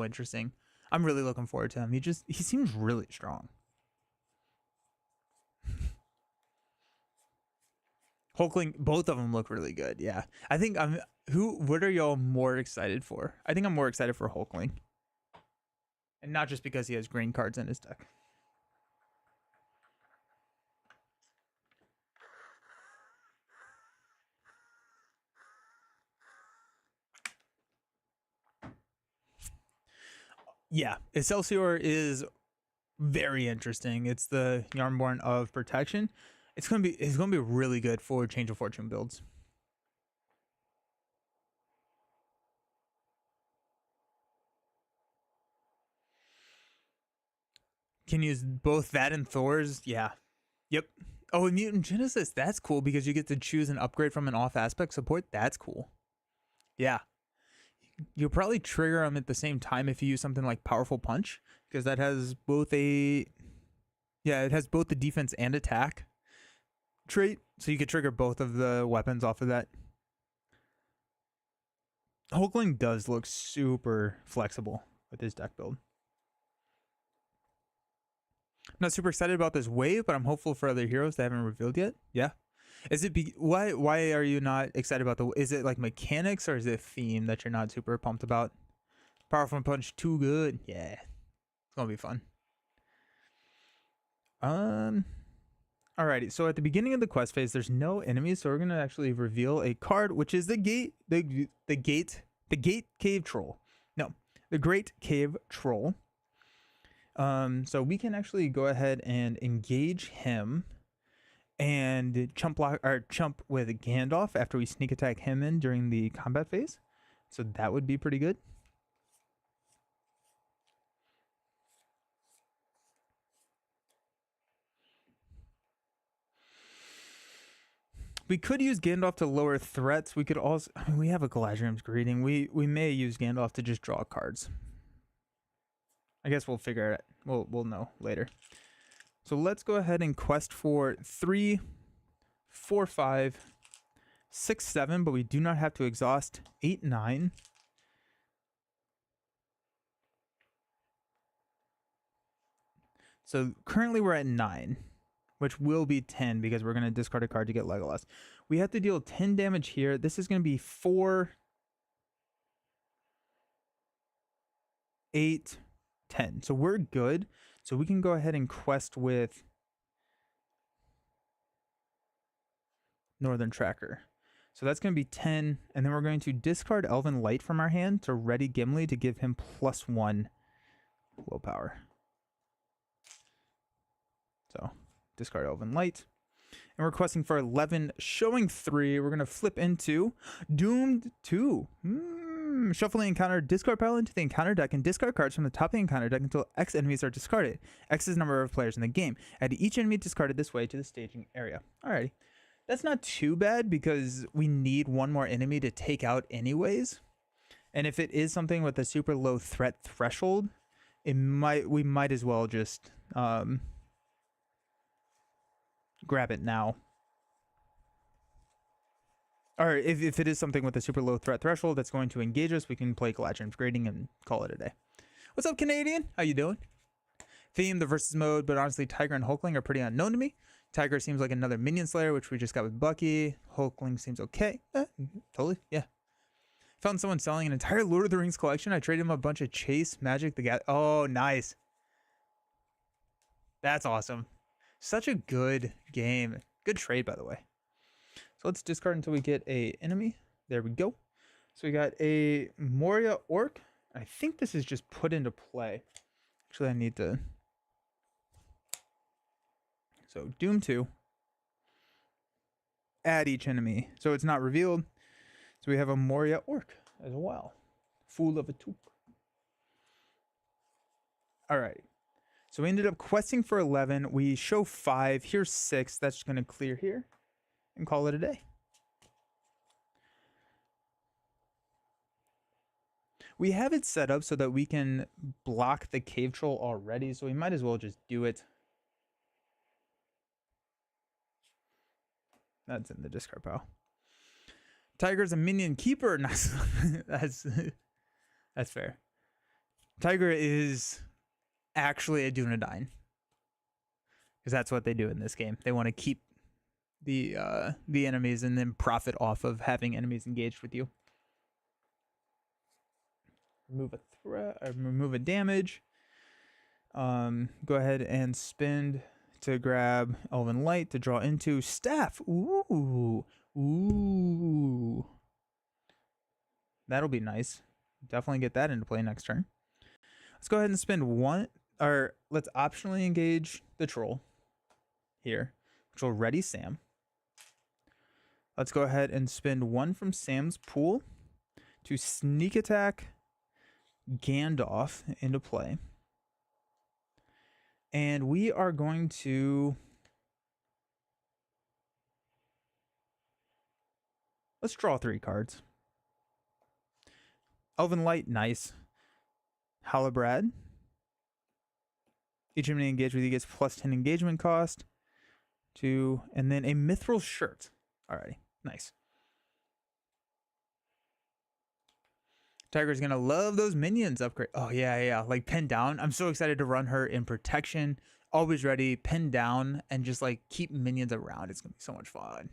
interesting. I'm really looking forward to him. He seems really strong. Hulkling, both of them look really good. Yeah, I think what are y'all more excited for? I think I'm more excited for Hulkling, and not just because he has green cards in his deck. Yeah, Excelsior is very interesting. It's the Yarnborn of protection. It's gonna be really good for Change of Fortune builds. Can use both that and Thor's. Yeah. Yep. Oh, and Mutant Genesis. That's cool because you get to choose an upgrade from an off aspect support. That's cool. Yeah. You'll probably trigger them at the same time if you use something like Powerful Punch because that has both it has both the defense and attack trait. So you could trigger both of the weapons off of that. Hulkling does look super flexible with his deck build. I'm not super excited about this wave, but I'm hopeful for other heroes that haven't revealed yet. Yeah. Is it why are you not excited about is it like mechanics or is it theme that you're not super pumped about? Powerful Punch too good. Yeah. It's going to be fun. Alrighty, so at the beginning of the quest phase, there's no enemies, so we're gonna actually reveal a card, which is the Great Cave Troll. No, the Great Cave Troll. So we can actually go ahead and engage him and chump with Gandalf after we sneak attack him in during the combat phase. So that would be pretty good. We could use Gandalf to lower threats. We could also, I mean, we have a Galadriel's Greeting. We may use Gandalf to just draw cards. I guess we'll figure it. We'll know later. So let's go ahead and quest for 3, 4, 5, 6, 7, but we do not have to exhaust 8, 9. So currently we're at 9, which will be 10 because we're going to discard a card to get Legolas. We have to deal 10 damage here. This is going to be 4, 8, 10. So we're good. So we can go ahead and quest with Northern Tracker. So that's going to be 10. And then we're going to discard Elven Light from our hand to ready Gimli to give him +1 willpower. So discard Elven Light. And we're questing for 11, showing 3. We're going to flip into Doomed 2. Shuffle the encounter, discard pile into the encounter deck, and discard cards from the top of the encounter deck until X enemies are discarded. X is the number of players in the game. Add each enemy discarded this way to the staging area. Alrighty. That's not too bad because we need one more enemy to take out anyways. And if it is something with a super low threat threshold, we might as well just grab it now. Or if it is something with a super low threat threshold that's going to engage us, we can play Galadriel's Greeting and call it a day. What's up, Canadian? How you doing? Theme, the versus mode, but honestly, Tiger and Hulkling are pretty unknown to me. Tiger seems like another Minion Slayer, which we just got with Bucky. Hulkling seems okay. Totally, yeah. Found someone selling an entire Lord of the Rings collection. I traded him a bunch of Chase, Magic, the Gathering. Oh, nice. That's awesome. Such a good game. Good trade, by the way. So let's discard until we get a enemy. There we go. So we got a Moria Orc. I think this is just put into play. Actually, I need to. So Doom 2. Add each enemy. So it's not revealed. So we have a Moria Orc as well. Fool of a Took. Alright. So we ended up questing for 11. We show 5. Here's 6. That's just going to clear here and call it a day. We have it set up so that we can block the Cave Troll already, so we might as well just do it. That's in the discard pile. Tiger's a minion keeper. That's fair. Tiger is actually a Dunedain. Because that's what they do in this game. They want to keep the enemies and then profit off of having enemies engaged with you. Remove a threat, remove a damage. Go ahead and spend to grab Elven Light to draw into Staff. Ooh. That'll be nice. Definitely get that into play next turn. Let's go ahead and spend one, or let's optionally engage the troll here, which will ready Sam. Let's go ahead and spend one from Sam's pool to sneak attack Gandalf into play. And we are going to... let's draw 3 cards. Elven Light, nice. Halbrand. Each enemy engaged with you gets plus 10 engagement cost. And then a Mithril Shirt. Alrighty, nice. Tiger's gonna love those minions upgrade. Oh yeah, like Pin Down. I'm so excited to run her in protection. Always ready, Pin Down, and just like keep minions around. It's gonna be so much fun.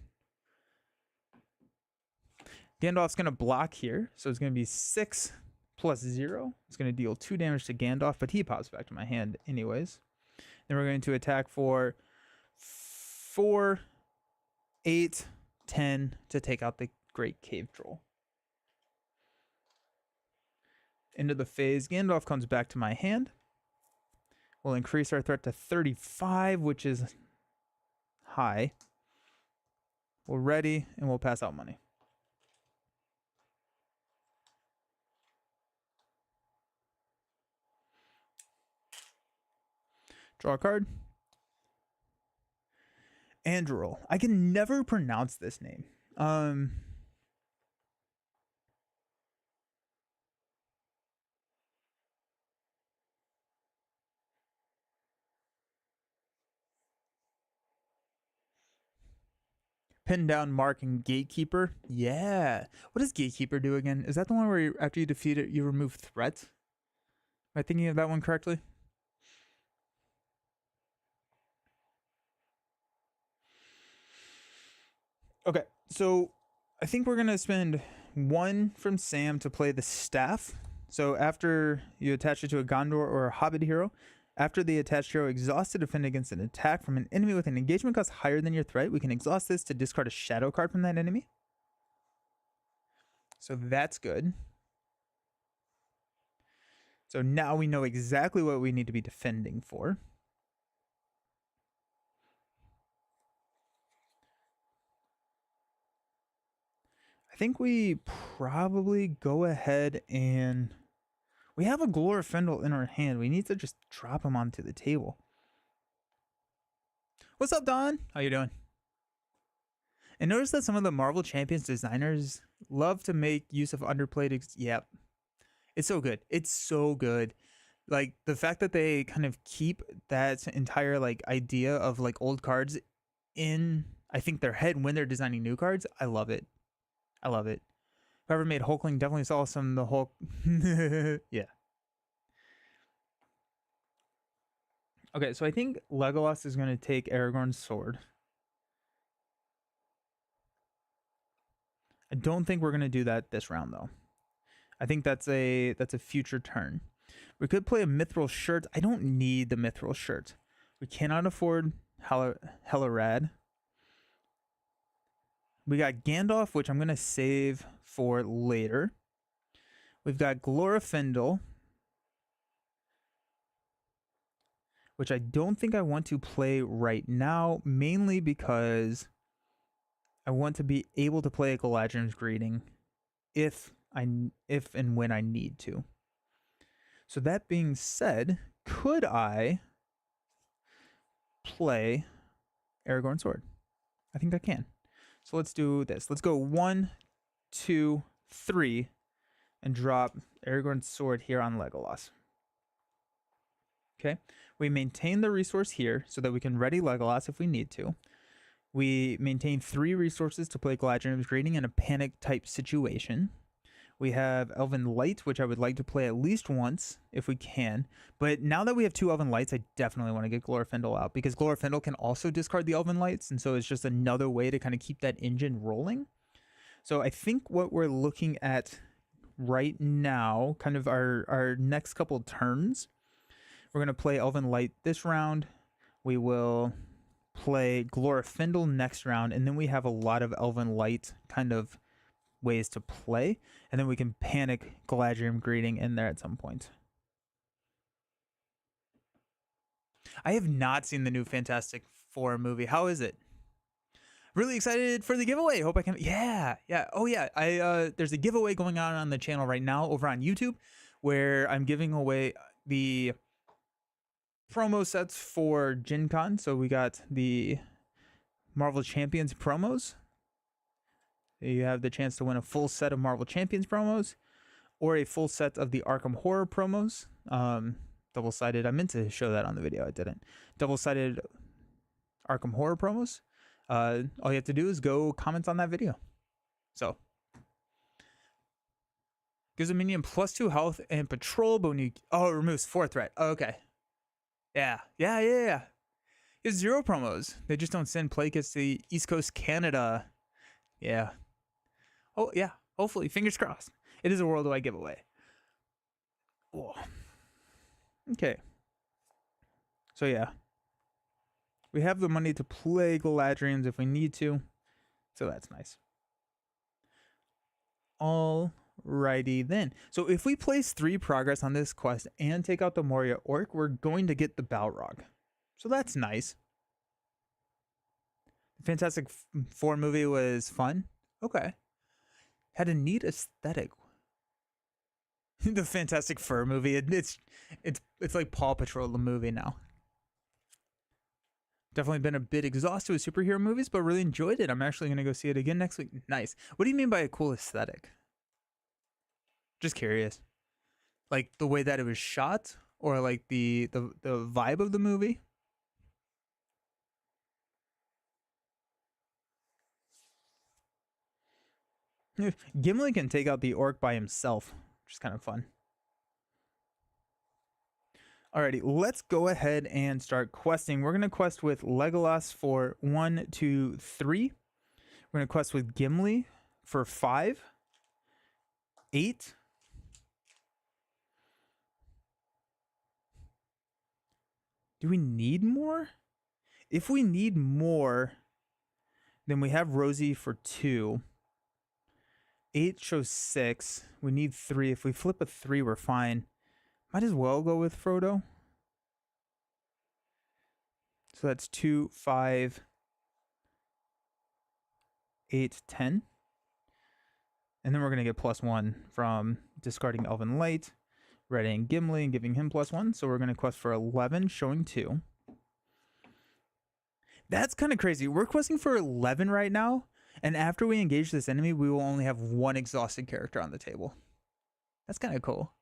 Gandalf's gonna block here, so it's gonna be 6 plus 0. It's gonna deal 2 damage to Gandalf, but he pops back to my hand anyways. Then we're going to attack for 4, 8, 10 to take out the Great Cave Troll. Into the phase, Gandalf comes back to my hand. We'll increase our threat to 35, which is high. We're ready, and we'll pass out money. Draw a card. Andril. I can never pronounce this name. Pin down Mark and Gatekeeper. Yeah. What does Gatekeeper do again? Is that the one where after you defeat it, you remove threats? Am I thinking of that one correctly? Okay, so I think we're going to spend 1 from Sam to play the Staff. So after you attach it to a Gondor or a Hobbit hero, after the attached hero exhausts to defend against an attack from an enemy with an engagement cost higher than your threat, we can exhaust this to discard a shadow card from that enemy. So that's good. So now we know exactly what we need to be defending for. I think we probably go ahead and... we have a Glorfindel in our hand. We need to just drop him onto the table. What's up, Don? How you doing? And notice that some of the Marvel Champions designers love to make use of underplayed... yep. It's so good. It's so good. Like, the fact that they kind of keep that entire, like, idea of, like, old cards in, I think, their head when they're designing new cards. I love it. I love it. Whoever made Hulkling definitely saw some the Hulk. Yeah. Okay, so I think Legolas is going to take Aragorn's sword. I don't think we're going to do that this round, though. I think that's a future turn. We could play a Mithril Shirt. I don't need the Mithril Shirt. We cannot afford Halbrand. We got Gandalf, which I'm going to save for later. We've got Glorfindel, which I don't think I want to play right now, mainly because I want to be able to play a Galadrim's Greeting if and when I need to. So that being said, could I play Aragorn's Sword? I think I can. So let's do this. Let's go 1, 2, 3, and drop Aragorn's Sword here on Legolas. Okay. We maintain the resource here so that we can ready Legolas if we need to. We maintain 3 resources to play Galadrim's Greeting in a panic type situation. We have Elven Light, which I would like to play at least once if we can. But now that we have 2 Elven Lights, I definitely want to get Glorfindel out because Glorfindel can also discard the Elven Lights. And so it's just another way to kind of keep that engine rolling. So I think what we're looking at right now, kind of our next couple turns, we're going to play Elven Light this round. We will play Glorfindel next round, and then we have a lot of Elven Light kind of ways to play, and then we can panic Galadriel Greeting in there at some point. I have not seen the new Fantastic Four movie. How is it? Really excited for the giveaway. Hope I can. Yeah. Oh yeah. There's a giveaway going on the channel right now over on YouTube, where I'm giving away the promo sets for Gen Con. So we got the Marvel Champions promos. You have the chance to win a full set of Marvel Champions promos or a full set of the Arkham Horror promos. Double-sided. I meant to show that on the video. I didn't. Double-sided Arkham Horror promos. All you have to do is go comment on that video. So gives a minion +2 health and patrol, but when you it removes 4 threat. Oh, okay. Yeah. It's 0 promos. They just don't send play kits to East Coast Canada. Yeah. Oh yeah. Hopefully, fingers crossed. It is a worldwide giveaway. Oh. Okay. So yeah. We have the money to play Galadrians if we need to. So that's nice. Alrighty then. So if we place 3 progress on this quest and take out the Moria Orc, we're going to get the Balrog. So that's nice. The Fantastic Four movie was fun. Okay. Had a neat aesthetic. The Fantastic Fur movie. It's like Paw Patrol the movie now. Definitely been a bit exhausted with superhero movies, but really enjoyed it. I'm actually going to go see it again next week. Nice. What do you mean by a cool aesthetic? Just curious. Like the way that it was shot, or like the vibe of the movie? Gimli can take out the orc by himself, which is kind of fun. Alrighty, let's go ahead and start questing. We're going to quest with Legolas for 1, 2, 3. We're going to quest with Gimli for 5, 8. Do we need more? If we need more, then we have Rosie for 2. 8 shows 6. We need 3. If we flip a 3, we're fine. Might as well go with Frodo. So that's 2, 5, 8, 10. And then we're going to get +1 from discarding Elven Light, readying Gimli and giving him +1. So we're going to quest for 11, showing 2. That's kind of crazy. We're questing for 11 right now. And after we engage this enemy, we will only have 1 exhausted character on the table. That's kind of cool.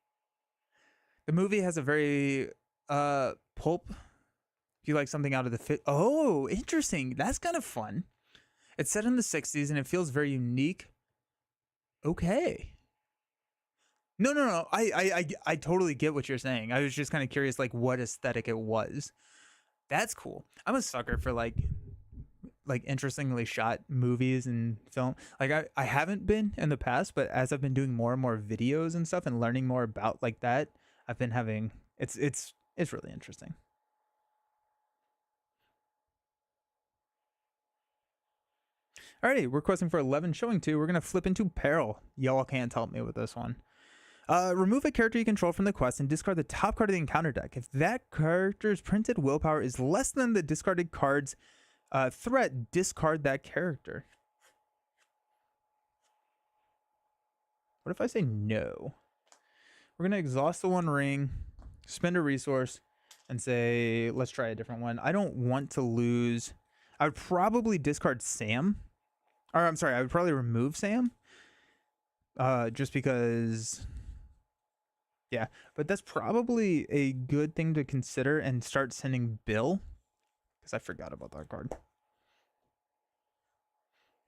The movie has a very pulp. If you like something out of the oh, interesting. That's kind of fun. It's set in the 60s and it feels very unique. Okay. No. I totally get what you're saying. I was just kind of curious, like what aesthetic it was. That's cool. I'm a sucker for like interestingly shot movies and film. Like I haven't been in the past, but as I've been doing more and more videos and stuff and learning more about like that, I've been having it's really interesting. Alrighty, we're questing for 11, showing 2. We're gonna flip into Peril. Y'all can't help me with this one. Remove a character you control from the quest and discard the top card of the encounter deck. If that character's printed willpower is less than the discarded card's threat, discard that character. What if I say no? We're going to exhaust the 1 ring, spend a resource, and say, let's try a different one. I don't want to lose. I would probably discard Sam. Or I'm sorry, I would probably remove Sam. Just because... Yeah, but that's probably a good thing to consider and start sending Bill. Because I forgot about that card.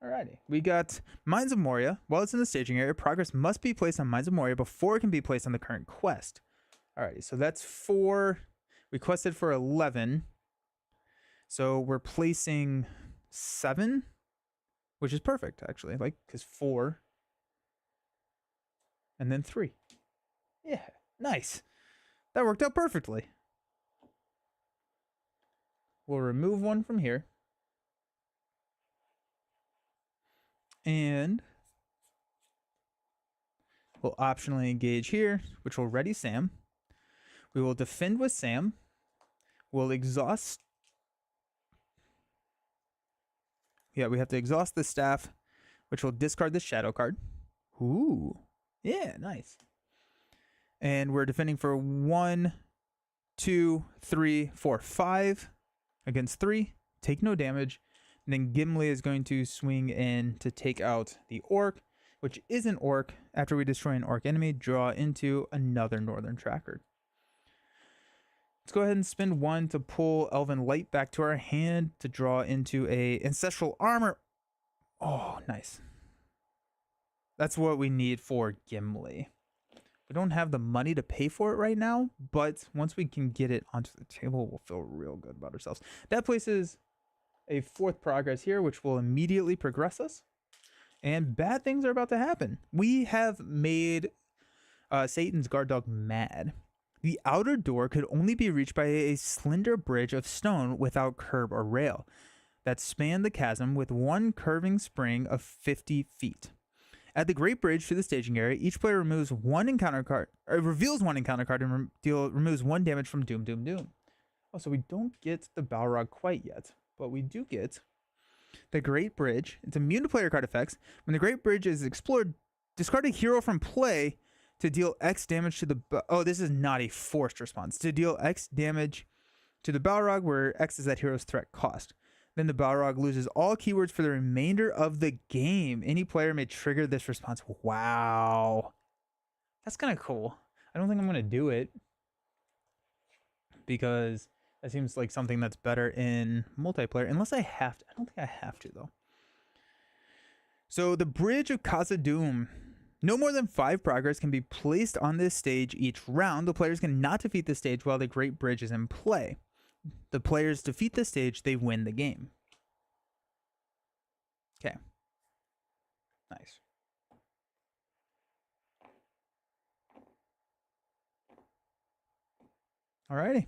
Alrighty. We got Mines of Moria. While it's in the staging area, progress must be placed on Mines of Moria before it can be placed on the current quest. Alrighty, so that's 4. We quested for 11. So we're placing 7, which is perfect, actually. Like, because 4. And then 3. Yeah, nice. That worked out perfectly. We'll remove 1 from here. And we'll optionally engage here, which will ready Sam. We will defend with Sam. We'll exhaust. Yeah, we have to exhaust the staff, which will discard the shadow card. Ooh. Yeah, nice. And we're defending for 1, 2, 3, 4, 5 against 3. Take no damage. And then Gimli is going to swing in to take out the orc, which is an orc. After we destroy an orc enemy, draw into another Northern Tracker. Let's go ahead and spend 1 to pull Elven Light back to our hand to draw into a Ancestral Armor. Oh, nice. That's what we need for Gimli. We don't have the money to pay for it right now, but once we can get it onto the table, we'll feel real good about ourselves. That places a 4th progress here, which will immediately progress us. And bad things are about to happen. We have made Satan's guard dog mad. The outer door could only be reached by a slender bridge of stone without curb or rail that spanned the chasm with one curving spring of 50 feet. At the Great Bridge to the staging area, each player removes 1 encounter card, or reveals 1 encounter card and removes 1 damage from Doom, Doom, Doom. Oh, so we don't get the Balrog quite yet, but we do get the Great Bridge. It's immune to player card effects. When the Great Bridge is explored, discard a hero from play to deal X damage to the... Oh, this is not a forced response. To deal X damage to the Balrog, where X is that hero's threat cost. Then the Balrog loses all keywords for the remainder of the game. Any player may trigger this response. Wow. That's kind of cool. I don't think I'm going to do it, because that seems like something that's better in multiplayer. Unless I have to. I don't think I have to, though. So the Bridge of Khazad-dûm. No more than 5 progress can be placed on this stage each round. The players cannot defeat the stage while the Great Bridge is in play. The players defeat the stage, they win the game. Okay. Nice. Alrighty.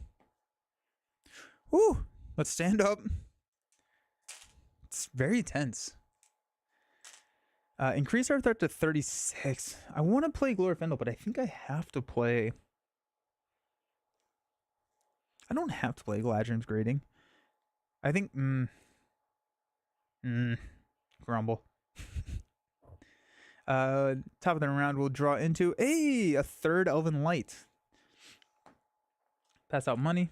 Woo! Let's stand up. It's very tense. Increase our threat to 36. I want to play Glorfindel, but I think I have to play... I don't have to play Galadrim's Greeting. I think... Grumble. Top of the round, we'll draw into a 3rd Elven Light. Pass out money.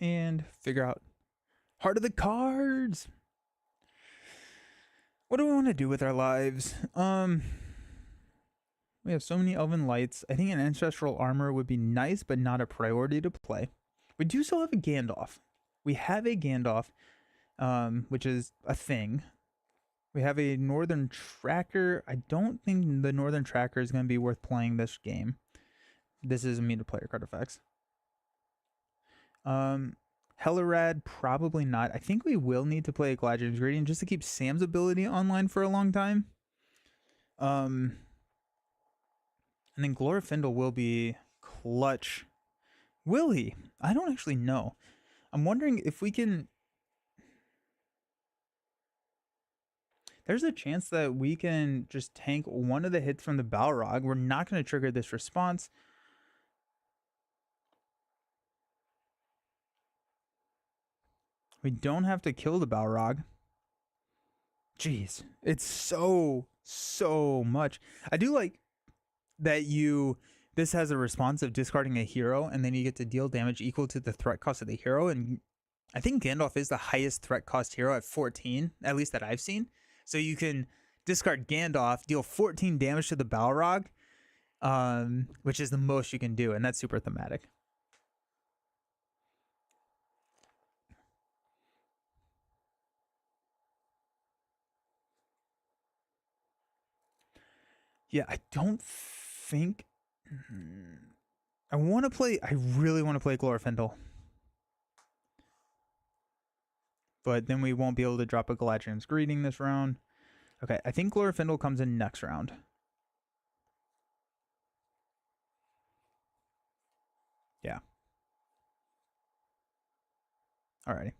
And figure out Heart of the Cards. What do we want to do with our lives? We have so many Elven Lights. I think an Ancestral Armor would be nice, but not a priority to play. We do still have a Gandalf. We have a Gandalf, which is a thing. We have a Northern Tracker. I don't think the Northern Tracker is going to be worth playing this game. This is immune to player card effects. Hellerad, probably not. I think we will need to play a Galadrim's Greeting just to keep Sam's ability online for a long time. And then Glorfindel will be clutch. Will he? I don't actually know. I'm wondering if we can... There's a chance that we can just tank one of the hits from the Balrog. We're not going to trigger this response. We don't have to kill the Balrog. Jeez. It's so much. I do like that this has a response of discarding a hero, and then you get to deal damage equal to the threat cost of the hero. And I think Gandalf is the highest threat cost hero at 14, at least that I've seen. So you can discard Gandalf, deal 14 damage to the Balrog, which is the most you can do, and that's super thematic. Yeah, I don't think... I really want to play Glorfindel. But then we won't be able to drop a Galadriel's Greeting this round. Okay, I think Glorfindel comes in next round. Yeah. Alrighty.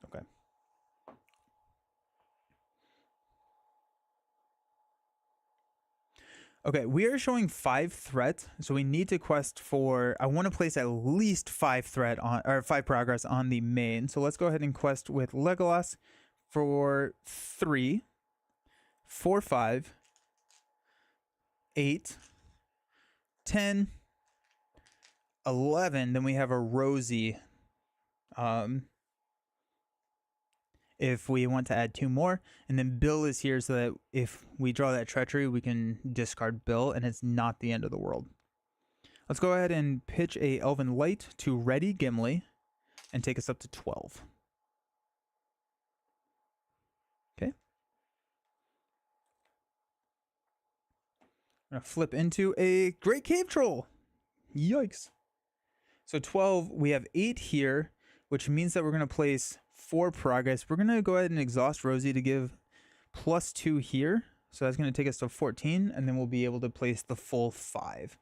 Okay. Okay, we are showing 5 threat, so we need to quest for... I want to place at least 5 threat on, or 5 progress on the main. So let's go ahead and quest with Legolas for 3, 4, 5, 8, 10, 11. Then we have a Rosie. If we want to add 2 more, and then Bill is here so that if we draw that treachery, we can discard Bill, and it's not the end of the world. Let's go ahead and pitch a Elven Light to ready Gimli and take us up to 12. Okay. I'm going to flip into a Great Cave Troll. Yikes. So 12, we have 8 here, which means that we're going to place 4 progress. We're going to go ahead and exhaust Rosie to give +2 here. So that's going to take us to 14, and then we'll be able to place the full 5.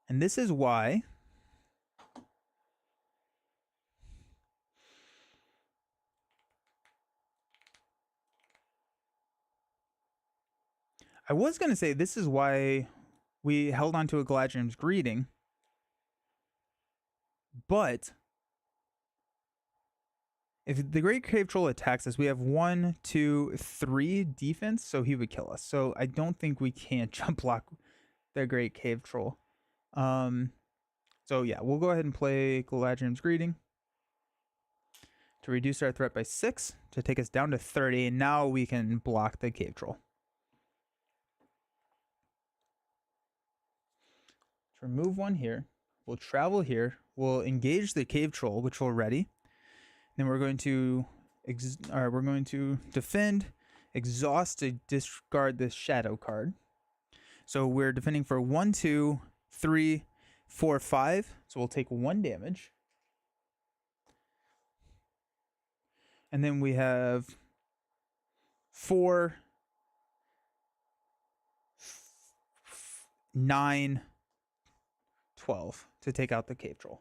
And this is why I was going to say this is why we held on to a Galadriel's Greeting, but if the Great Cave Troll attacks us, we have 1, 2, 3 defense, so he would kill us. So I don't think we can jump block the Great Cave Troll. So yeah, we'll go ahead and play Galadriel's Greeting to reduce our threat by 6 to take us down to 30. And now we can block the Cave Troll. To remove 1 here, we'll travel here. We'll engage the Cave Troll, which we'll ready. Then we're going to defend, exhaust to discard this shadow card. So we're defending for 1, 2, 3, 4, 5. So we'll take 1 damage. And then we have 4, 9, 12 to take out the Cave Troll.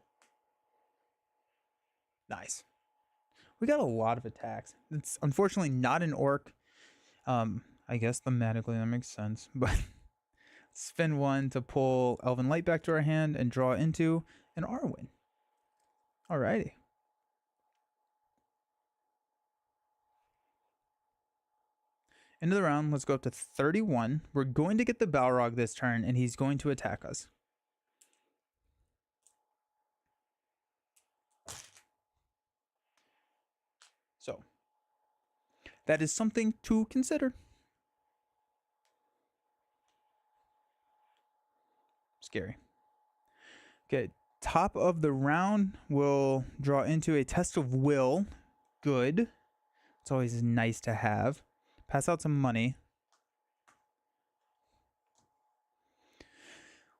Nice. We got a lot of attacks. It's unfortunately not an orc. I guess thematically that makes sense, but spend 1 to pull Elven Light back to our hand and draw into an Arwen. Alrighty. End of the round, let's go up to 31. We're going to get the Balrog this turn, and he's going to attack us. So, that is something to consider. Scary. Okay, top of the round, we'll draw into a Test of Will. Good. It's always nice to have. Pass out some money.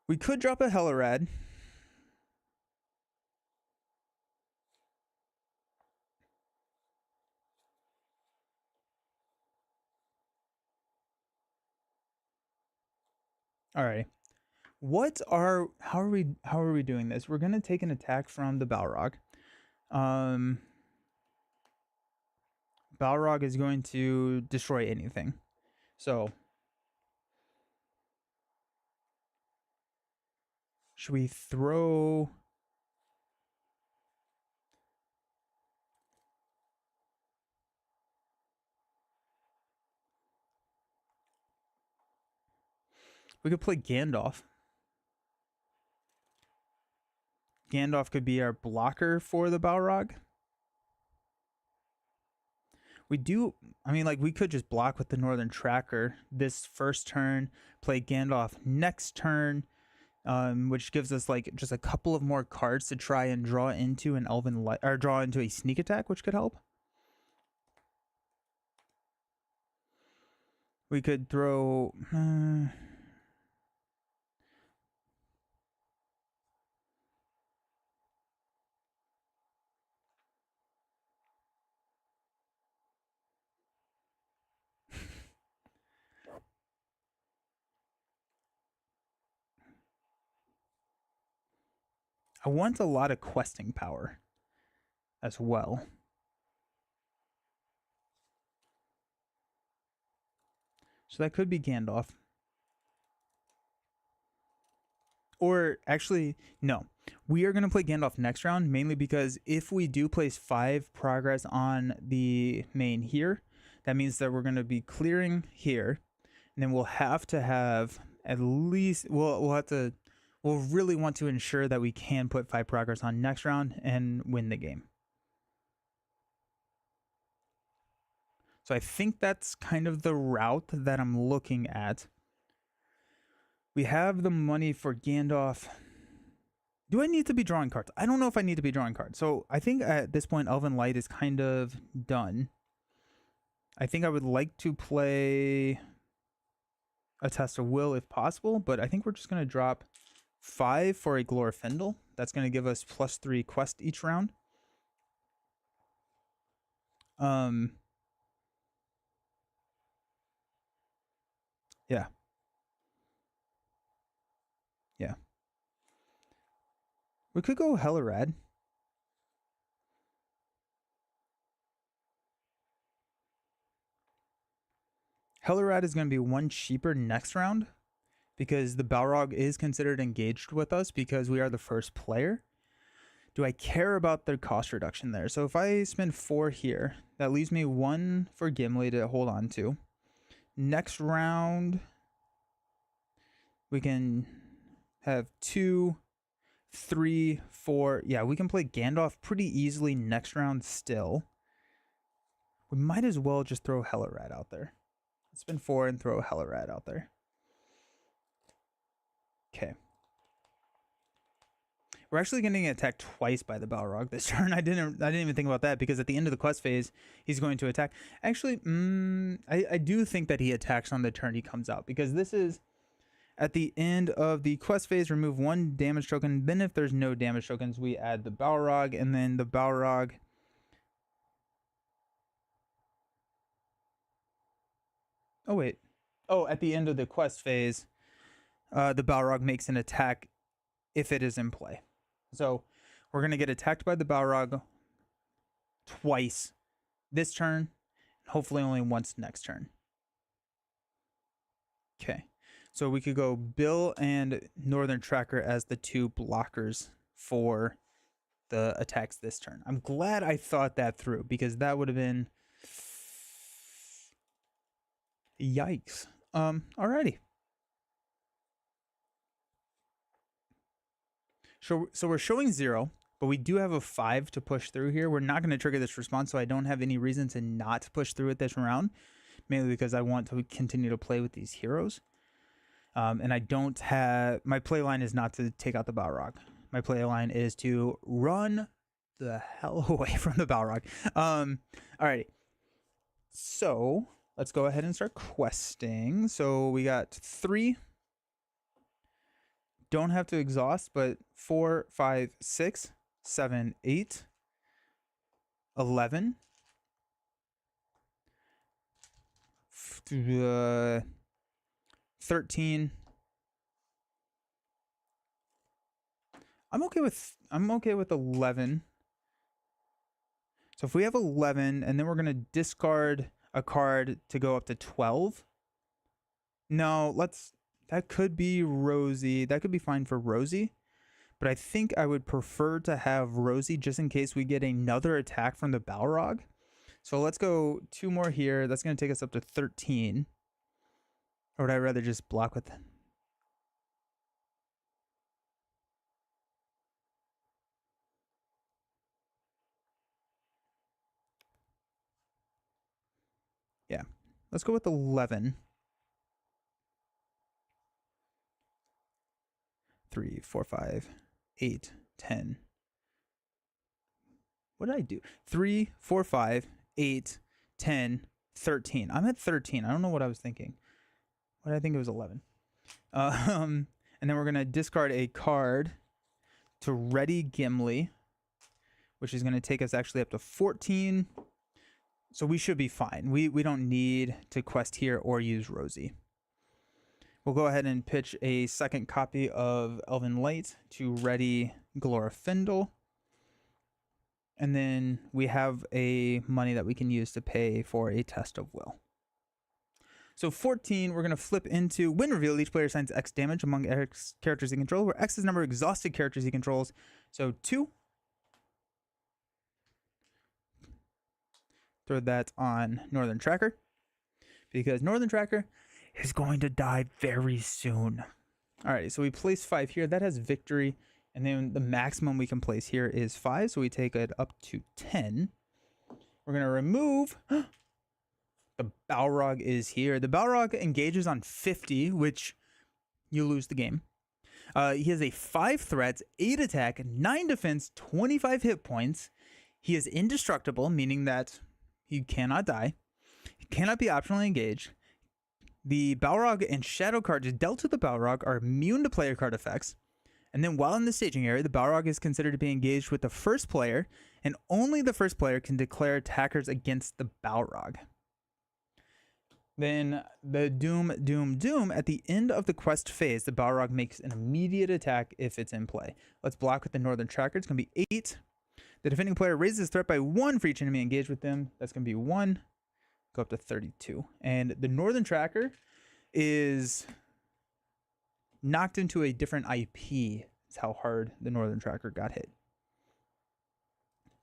We could drop a Hellerad. All right. How are we doing this? We're going to take an attack from the Balrog. Balrog is going to destroy anything. So should we throw... We could play Gandalf. Gandalf could be our blocker for the Balrog. We could just block with the Northern Tracker this first turn, play Gandalf next turn, which gives us like just a couple of more cards to try and draw into an Elven Light, or draw into a sneak attack, which could help. We could throw... I want a lot of questing power as well. So that could be Gandalf. Or actually, no. We are going to play Gandalf next round, mainly because if we do place 5 progress on the main here, that means that we're going to be clearing here. And then we'll have to have at least, we'll really want to ensure that we can put 5 progress on next round and win the game. So I think that's kind of the route that I'm looking at. We have the money for Gandalf. Do I need to be drawing cards? I don't know if I need to be drawing cards. So I think at this point, Elven Light is kind of done. I think I would like to play a Test of Will if possible, but I think we're just going to drop 5 for a Glorfindel. That's going to give us +3 quest each round. Yeah. Yeah. We could go Hellerad. Hellerad is going to be 1 cheaper next round because the Balrog is considered engaged with us because we are the first player. Do I care about the cost reduction there? So if I spend 4 here, that leaves me 1 for Gimli to hold on to. Next round, we can have 2, 3, 4. Yeah, we can play Gandalf pretty easily next round still. We might as well just throw Hellerad out there. Let's spend 4 and throw Hellerad out there. Okay. We're actually getting attacked twice by the Balrog this turn. I didn't even think about that because at the end of the quest phase, he's going to attack. Actually, I do think that he attacks on the turn he comes out because this is at the end of the quest phase, remove 1 damage token. Then if there's no damage tokens, we add the Balrog, and then the Balrog... Oh, wait. Oh, at the end of the quest phase, the Balrog makes an attack if it is in play. So we're going to get attacked by the Balrog twice this turn, hopefully only once next turn. Okay, so we could go Bill and Northern Tracker as the 2 blockers for the attacks this turn. I'm glad I thought that through because that would have been... Yikes. Alrighty. So we're showing 0, but we do have a 5 to push through here. We're not going to trigger this response, so I don't have any reason to not push through it this round, mainly because I want to continue to play with these heroes. And I don't have... My play line is not to take out the Balrog. My play line is to run the hell away from the Balrog. Alrighty. So let's go ahead and start questing. So we got 3... Don't have to exhaust, but 4, 5, 6, 7, 8, 11, 13. I'm okay with 11. So if we have 11 and then we're going to discard a card to go up to 12. No, that could be Rosie. That could be fine for Rosie. But I think I would prefer to have Rosie just in case we get another attack from the Balrog. So let's go 2 more here. That's going to take us up to 13. Or would I rather just block with... Yeah. Let's go with 11. 3, 4, 5, 8, 10. What did I do? 3, 4, 5, 8, 10, 13. I'm at 13. I don't know what I was thinking. what I think it was 11. And then we're gonna discard a card to ready Gimli, which is gonna take us actually up to 14. So we should be fine. We don't need to quest here or use Rosie. We'll go ahead and pitch a second copy of Elven Light to ready Glorfindel. And then we have a money that we can use to pay for a test of will. So 14, we're going to flip into when revealed, each player assigns X damage among X characters he controls, where X is the number of exhausted characters he controls. So 2. Throw that on Northern Tracker, because Northern Tracker is going to die very soon. Alrighty, so we place 5 here. That has victory. And then the maximum we can place here is 5. So we take it up to 10. We're going to remove... The Balrog is here. The Balrog engages on 50, which you lose the game. He has a 5 threats, 8 attack, 9 defense, 25 hit points. He is indestructible, meaning that he cannot die. He cannot be optionally engaged. The Balrog and shadow cards dealt to the Balrog are immune to player card effects. And then while in the staging area, the Balrog is considered to be engaged with the first player, and only the first player can declare attackers against the Balrog. Then the Doom at the end of the quest phase, the Balrog makes an immediate attack if it's in play. Let's block with the Northern Tracker. It's going to be 8. The defending player raises threat by 1 for each enemy engaged with them. That's going to be 1. Go up to 32. And the Northern Tracker is knocked into a different IP. That's how hard the Northern Tracker got hit.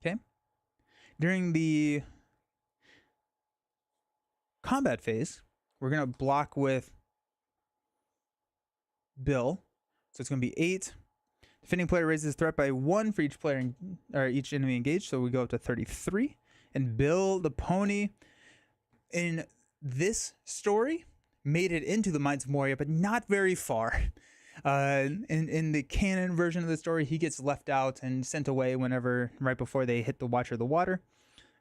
Okay. During the combat phase, we're going to block with Bill. So it's going to be 8. Defending player raises threat by 1 for each player or each enemy engaged. So we go up to 33. And Bill the pony in this story made it into the Mines of Moria, but not very far. In the canon version of the story, he gets left out and sent away right before they hit the Watcher of the Water.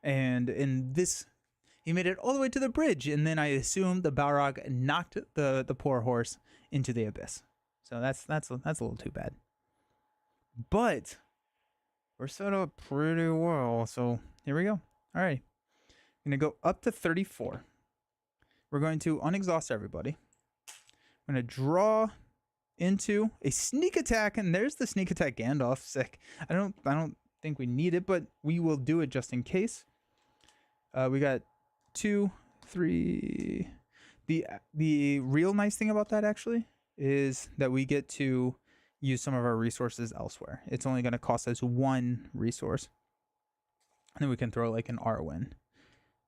And in this, he made it all the way to the bridge, and then I assume the Balrog knocked the poor horse into the abyss. So that's a little too bad. But we're set up pretty well, so here we go. All right, I'm gonna go up to 34. We're going to unexhaust everybody. I'm gonna draw into a sneak attack, and there's the sneak attack Gandalf. Sick. I don't think we need it, but we will do it just in case. We got 2, 3. The real nice thing about that actually is that we get to use some of our resources elsewhere. It's only going to cost us 1 resource, and then we can throw like an Arwen.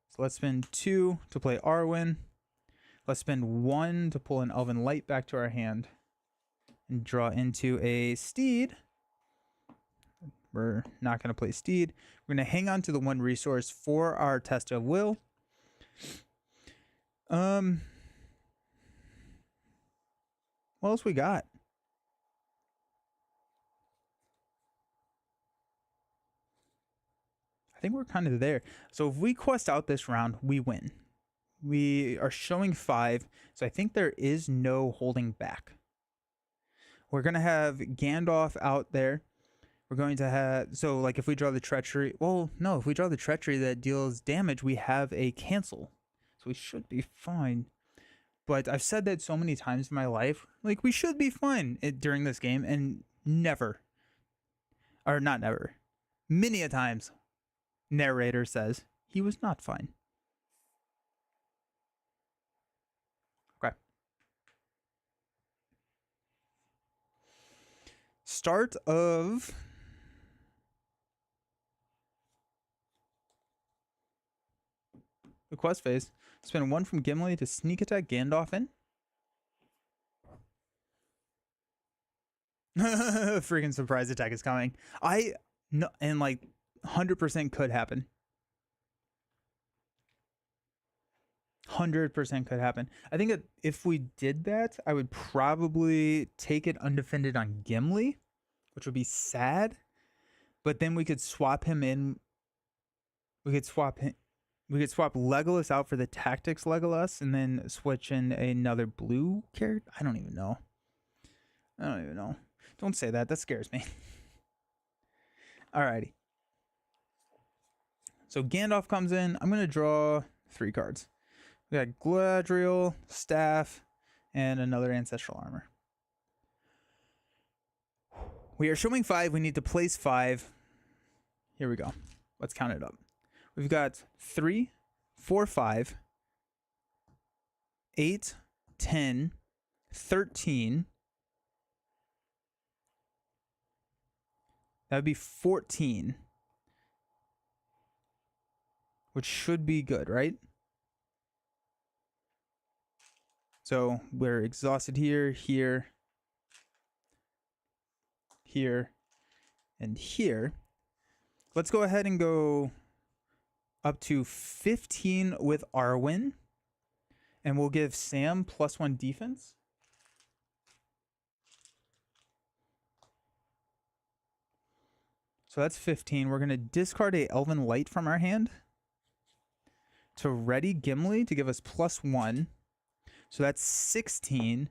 So let's spend 2 to play Arwen. Let's spend 1 to pull an Elven Light back to our hand and draw into a Steed. We're not going to play Steed. We're going to hang on to the 1 resource for our test of will. What else we got? I think we're kind of there. So if we quest out this round, we win. We are showing 5, so I think there is no holding back. We're going to have Gandalf out there. We're going to have, so like if we draw the treachery, well, no, if we draw the treachery that deals damage, we have a cancel. So we should be fine. But I've said that so many times in my life, like we should be fine during this game, and never, or not never, many a times, narrator says he was not fine. Okay. Start of the quest phase. Spend 1 from Gimli to sneak attack Gandalf in. Freaking surprise attack is coming. I know, and like 100% could happen. 100% could happen. I think that if we did that, I would probably take it undefended on Gimli, which would be sad. But then we could swap him in. We could swap him. we could swap Legolas out for the Tactics Legolas and then switch in another blue character. I don't even know. Don't say that. That scares me. Alrighty. So Gandalf comes in. I'm going to draw 3 cards. We got Galadriel, Staff, and another Ancestral Armor. We are showing 5. We need to place 5. Here we go. Let's count it up. We've got 3, 4, 5, 8, 10, 13. That would be 14. Which should be good, right? So we're exhausted here, here, here, and here. Let's go ahead and go up to 15 with Arwen. And we'll give Sam +1 defense. So that's 15. We're going to discard a Elven Light from our hand to ready Gimli to give us +1. So that's 16,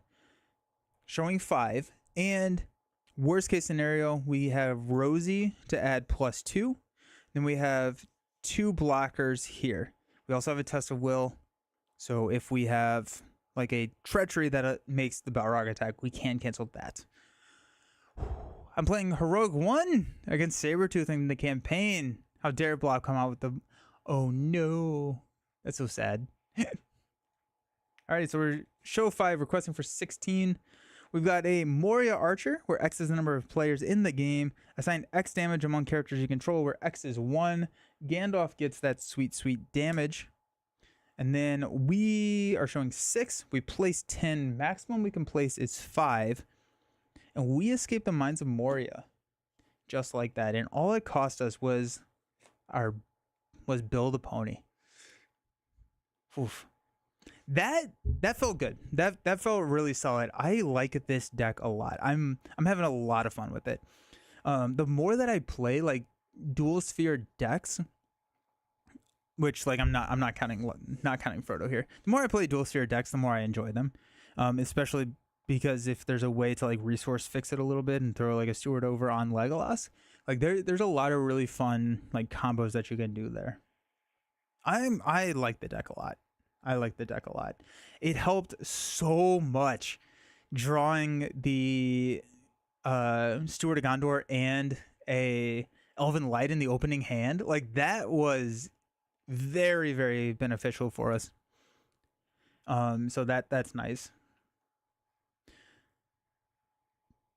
showing 5. And worst case scenario, we have Rosie to add +2. Then we have 2 blockers here. We also have a Test of Will. So if we have like a Treachery that makes the Balrog attack, we can cancel that. I'm playing Heroic 1 against Sabretooth in the campaign. How dare Blob come out with the... Oh no. That's so sad. Alright, so we're show 5, requesting for 16. We've got a Moria Archer, where X is the number of players in the game. Assign X damage among characters you control, where X is 1. Gandalf gets that sweet, sweet damage. And then we are showing 6. We place 10. Maximum we can place is 5. And we escape the Mines of Moria. Just like that. And all it cost us was build a pony. Oof. That felt good. That felt really solid. I like this deck a lot. I'm having a lot of fun with it. The more that I play like dual sphere decks, which like I'm not counting Frodo here. The more I play dual sphere decks, the more I enjoy them. Especially because if there's a way to like resource fix it a little bit and throw like a Steward over on Legolas, like there's a lot of really fun like combos that you can do there. I like the deck a lot. It helped so much drawing the Steward of Gondor and a Elven Light in the opening hand. Like that was very, very beneficial for us. So that's nice.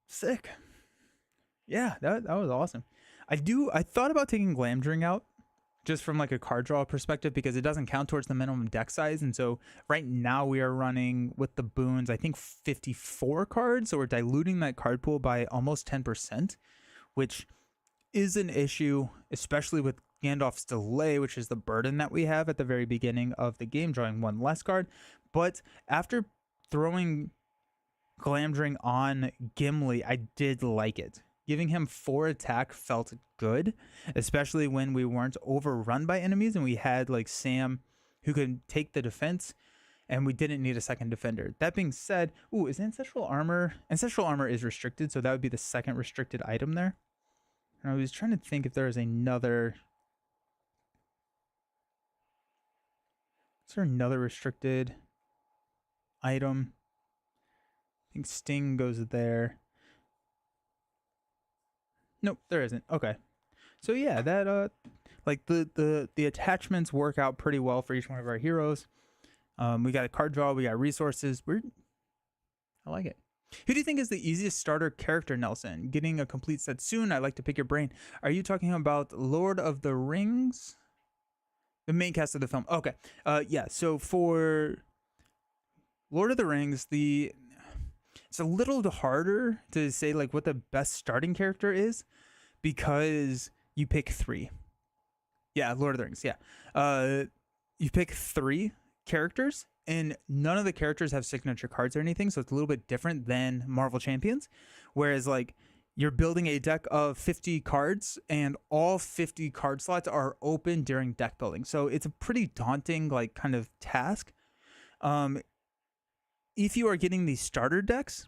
Sick. Yeah, that was awesome. I thought about taking Glamdring out just from like a card draw perspective because it doesn't count towards the minimum deck size. And so right now we are running with the boons, I think 54 cards. So we're diluting that card pool by almost 10%, which is an issue, especially with Gandalf's Delay, which is the burden that we have at the very beginning of the game, drawing 1 less card. But after throwing Glamdring on Gimli, I did like it. Giving him 4 attack felt good, especially when we weren't overrun by enemies and we had like Sam who could take the defense and we didn't need a second defender. That being said, is Ancestral Armor? Ancestral Armor is restricted, so that would be the second restricted item there. And I was trying to think if there was another... Is there another restricted item? I think Sting goes there. Nope, there isn't. Okay. So yeah, that like the attachments work out pretty well for each one of our heroes. We got a card draw, we got resources. I like it. Who do you think is the easiest starter character, Nelson? Getting a complete set soon. I'd like to pick your brain. Are you talking about Lord of the Rings? The main cast of the film. Okay. Yeah, so for Lord of the Rings, it's a little harder to say like what the best starting character is because you pick 3. Yeah, Lord of the Rings. Yeah. You pick 3 characters and none of the characters have signature cards or anything. So it's a little bit different than Marvel Champions. Whereas like you're building a deck of 50 cards, and all 50 card slots are open during deck building. So it's a pretty daunting, like, kind of task. If you are getting these starter decks,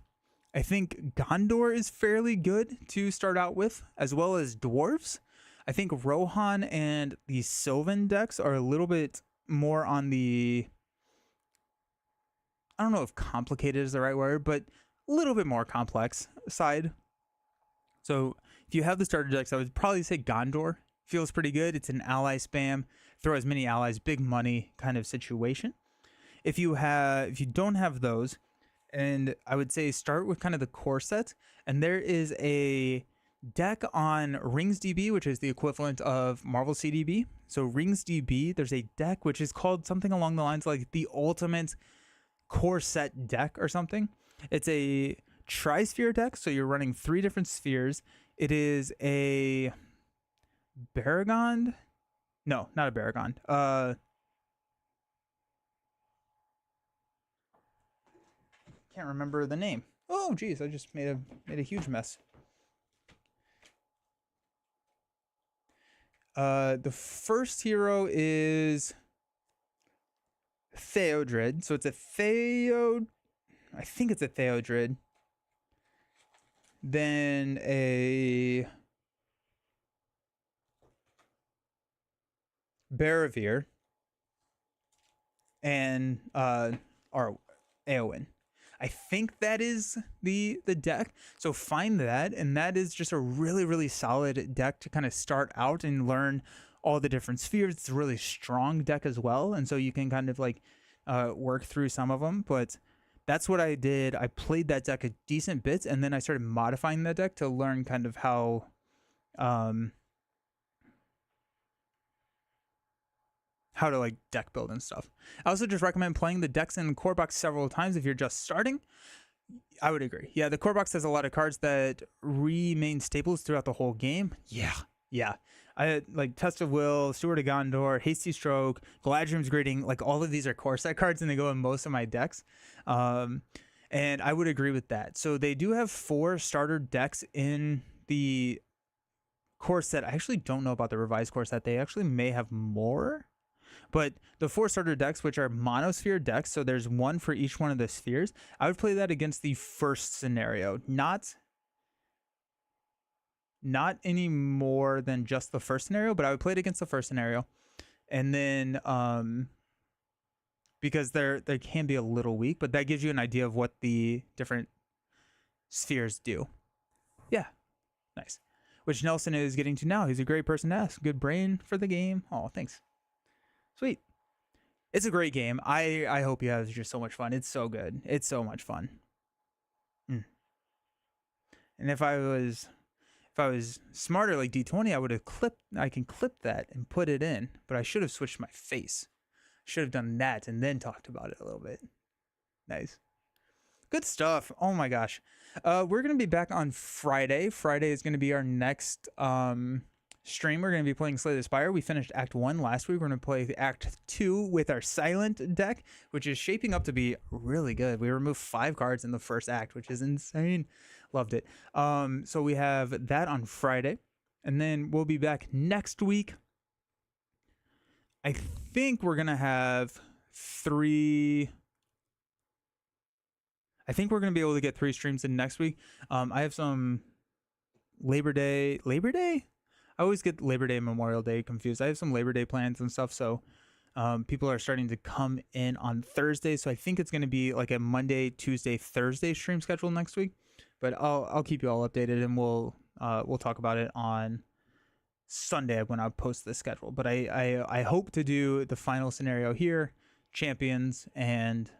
I think Gondor is fairly good to start out with, as well as dwarves. I think Rohan and the Sylvan decks are a little bit more on the, I don't know if complicated is the right word, but a little bit more complex side. So if you have the starter decks, I would probably say Gondor feels pretty good. It's an ally spam, throw as many allies, big money kind of situation. If you don't have those, and I would say start with kind of the core set, and there is a deck on RingsDB, which is the equivalent of Marvel CDB. So RingsDB, there's a deck which is called something along the lines like the ultimate core set deck or something. It's a tri-sphere deck, so you're running 3 different spheres. It is a Baragon? No, not a Baragon. Can't remember the name. Oh, geez, I just made a huge mess. The first hero is Theodred. So it's a I think it's a Theodred. Then a Barravir. And Eowyn. I think that is the deck. So find that, and that is just a really, really solid deck to kind of start out and learn all the different spheres. It's a really strong deck as well, and so you can kind of like work through some of them. But that's what I did. I played that deck a decent bit, and then I started modifying that deck to learn kind of how to like deck build and stuff. I also just recommend playing the decks in the core box several times if you're just starting. I would agree. Yeah, the core box has a lot of cards that remain staples throughout the whole game. Yeah. I had like Test of Will, Steward of Gondor, Hasty Stroke, Galadriel's Greeting. Like all of these are core set cards, and they go in most of my decks. And I would agree with that. So they do have 4 starter decks in the core set. I actually don't know about the revised core set. They actually may have more. But the 4 starter decks, which are monosphere decks, so there's 1 for each one of the spheres, I would play that against the first scenario, not any more than just the first scenario, but I would play it against the first scenario. And then because they can be a little weak, but that gives you an idea of what the different spheres do. Yeah, nice. Which Nelson is getting to now. He's a great person to ask. Good brain for the game. Oh, thanks. Sweet. It's a great game. I hope you have just so much fun. It's so good. It's so much fun. And if I was smarter like D20, I can clip that and put it in, but I should have switched my face. Should have done that and then talked about it a little bit. Nice. Good stuff. Oh my gosh. We're going to be back on Friday. Friday is going to be our next stream. We're going to be playing Slay the Spire. We finished Act 1 last week. We're going to play Act 2 with our Silent deck, which is shaping up to be really good. We removed 5 cards in the first act, which is insane. Loved it. So we have that on Friday, and then we'll be back next week. I think we're going to have 3... I think we're going to be able to get 3 streams in next week. I have some Labor Day? I always get Labor Day and Memorial Day confused. I have some Labor Day plans and stuff, so people are starting to come in on Thursday. So I think it's going to be like a Monday, Tuesday, Thursday stream schedule next week. But I'll keep you all updated, and we'll talk about it on Sunday when I post the schedule. But I hope to do the final scenario here, champions, and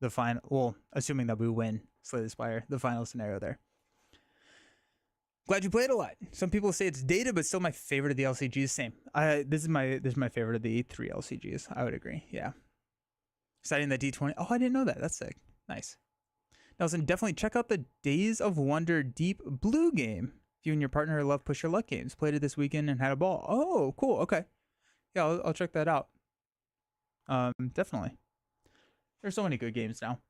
the final. Well, assuming that we win Slay the Spire, the final scenario there. Glad you played a lot. Some people say it's dated, but still my favorite of the LCGs. Same. This is my favorite of the 3 LCGs. I would agree. Yeah. Citing the D20. Oh, I didn't know that. That's sick. Nice. Nelson, definitely check out the Days of Wonder Deep Blue game. If you and your partner love Push Your Luck games, played it this weekend and had a ball. Oh, cool. Okay. Yeah, I'll check that out. Definitely. There's so many good games now.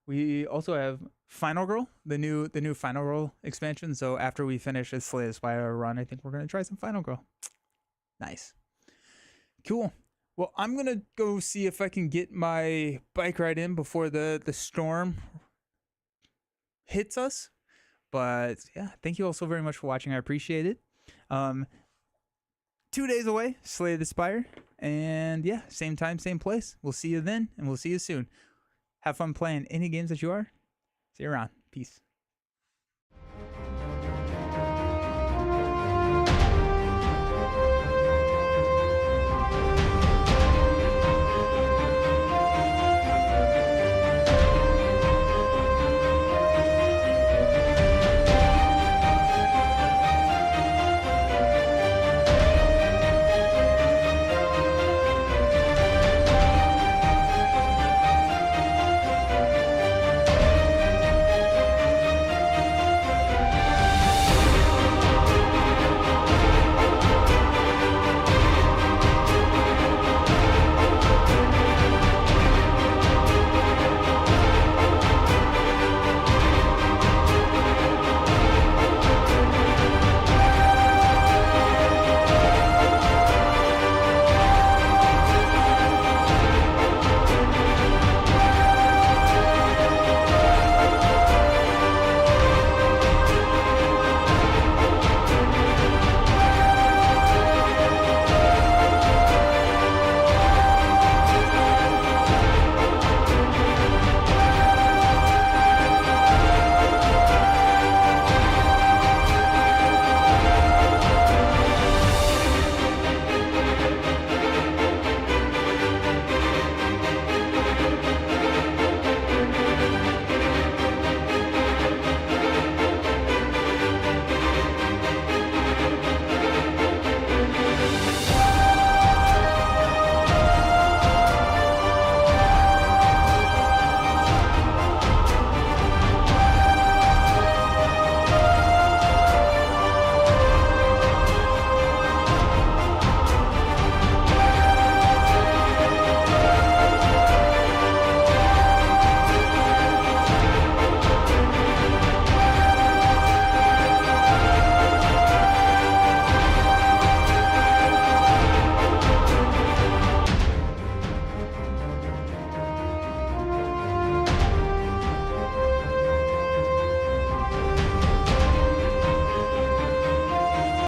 We also have Final Girl, the new Final Girl expansion. So after we finish a Slay the Spire run, I think we're gonna try some Final Girl. Nice. Cool. Well, I'm gonna go see if I can get my bike ride in before the storm hits us. But yeah, thank you all so very much for watching. I appreciate it. 2 days away, Slay the Spire. And yeah, same time, same place. We'll see you then, and we'll see you soon. Have fun playing any games that you are. See you around. Peace.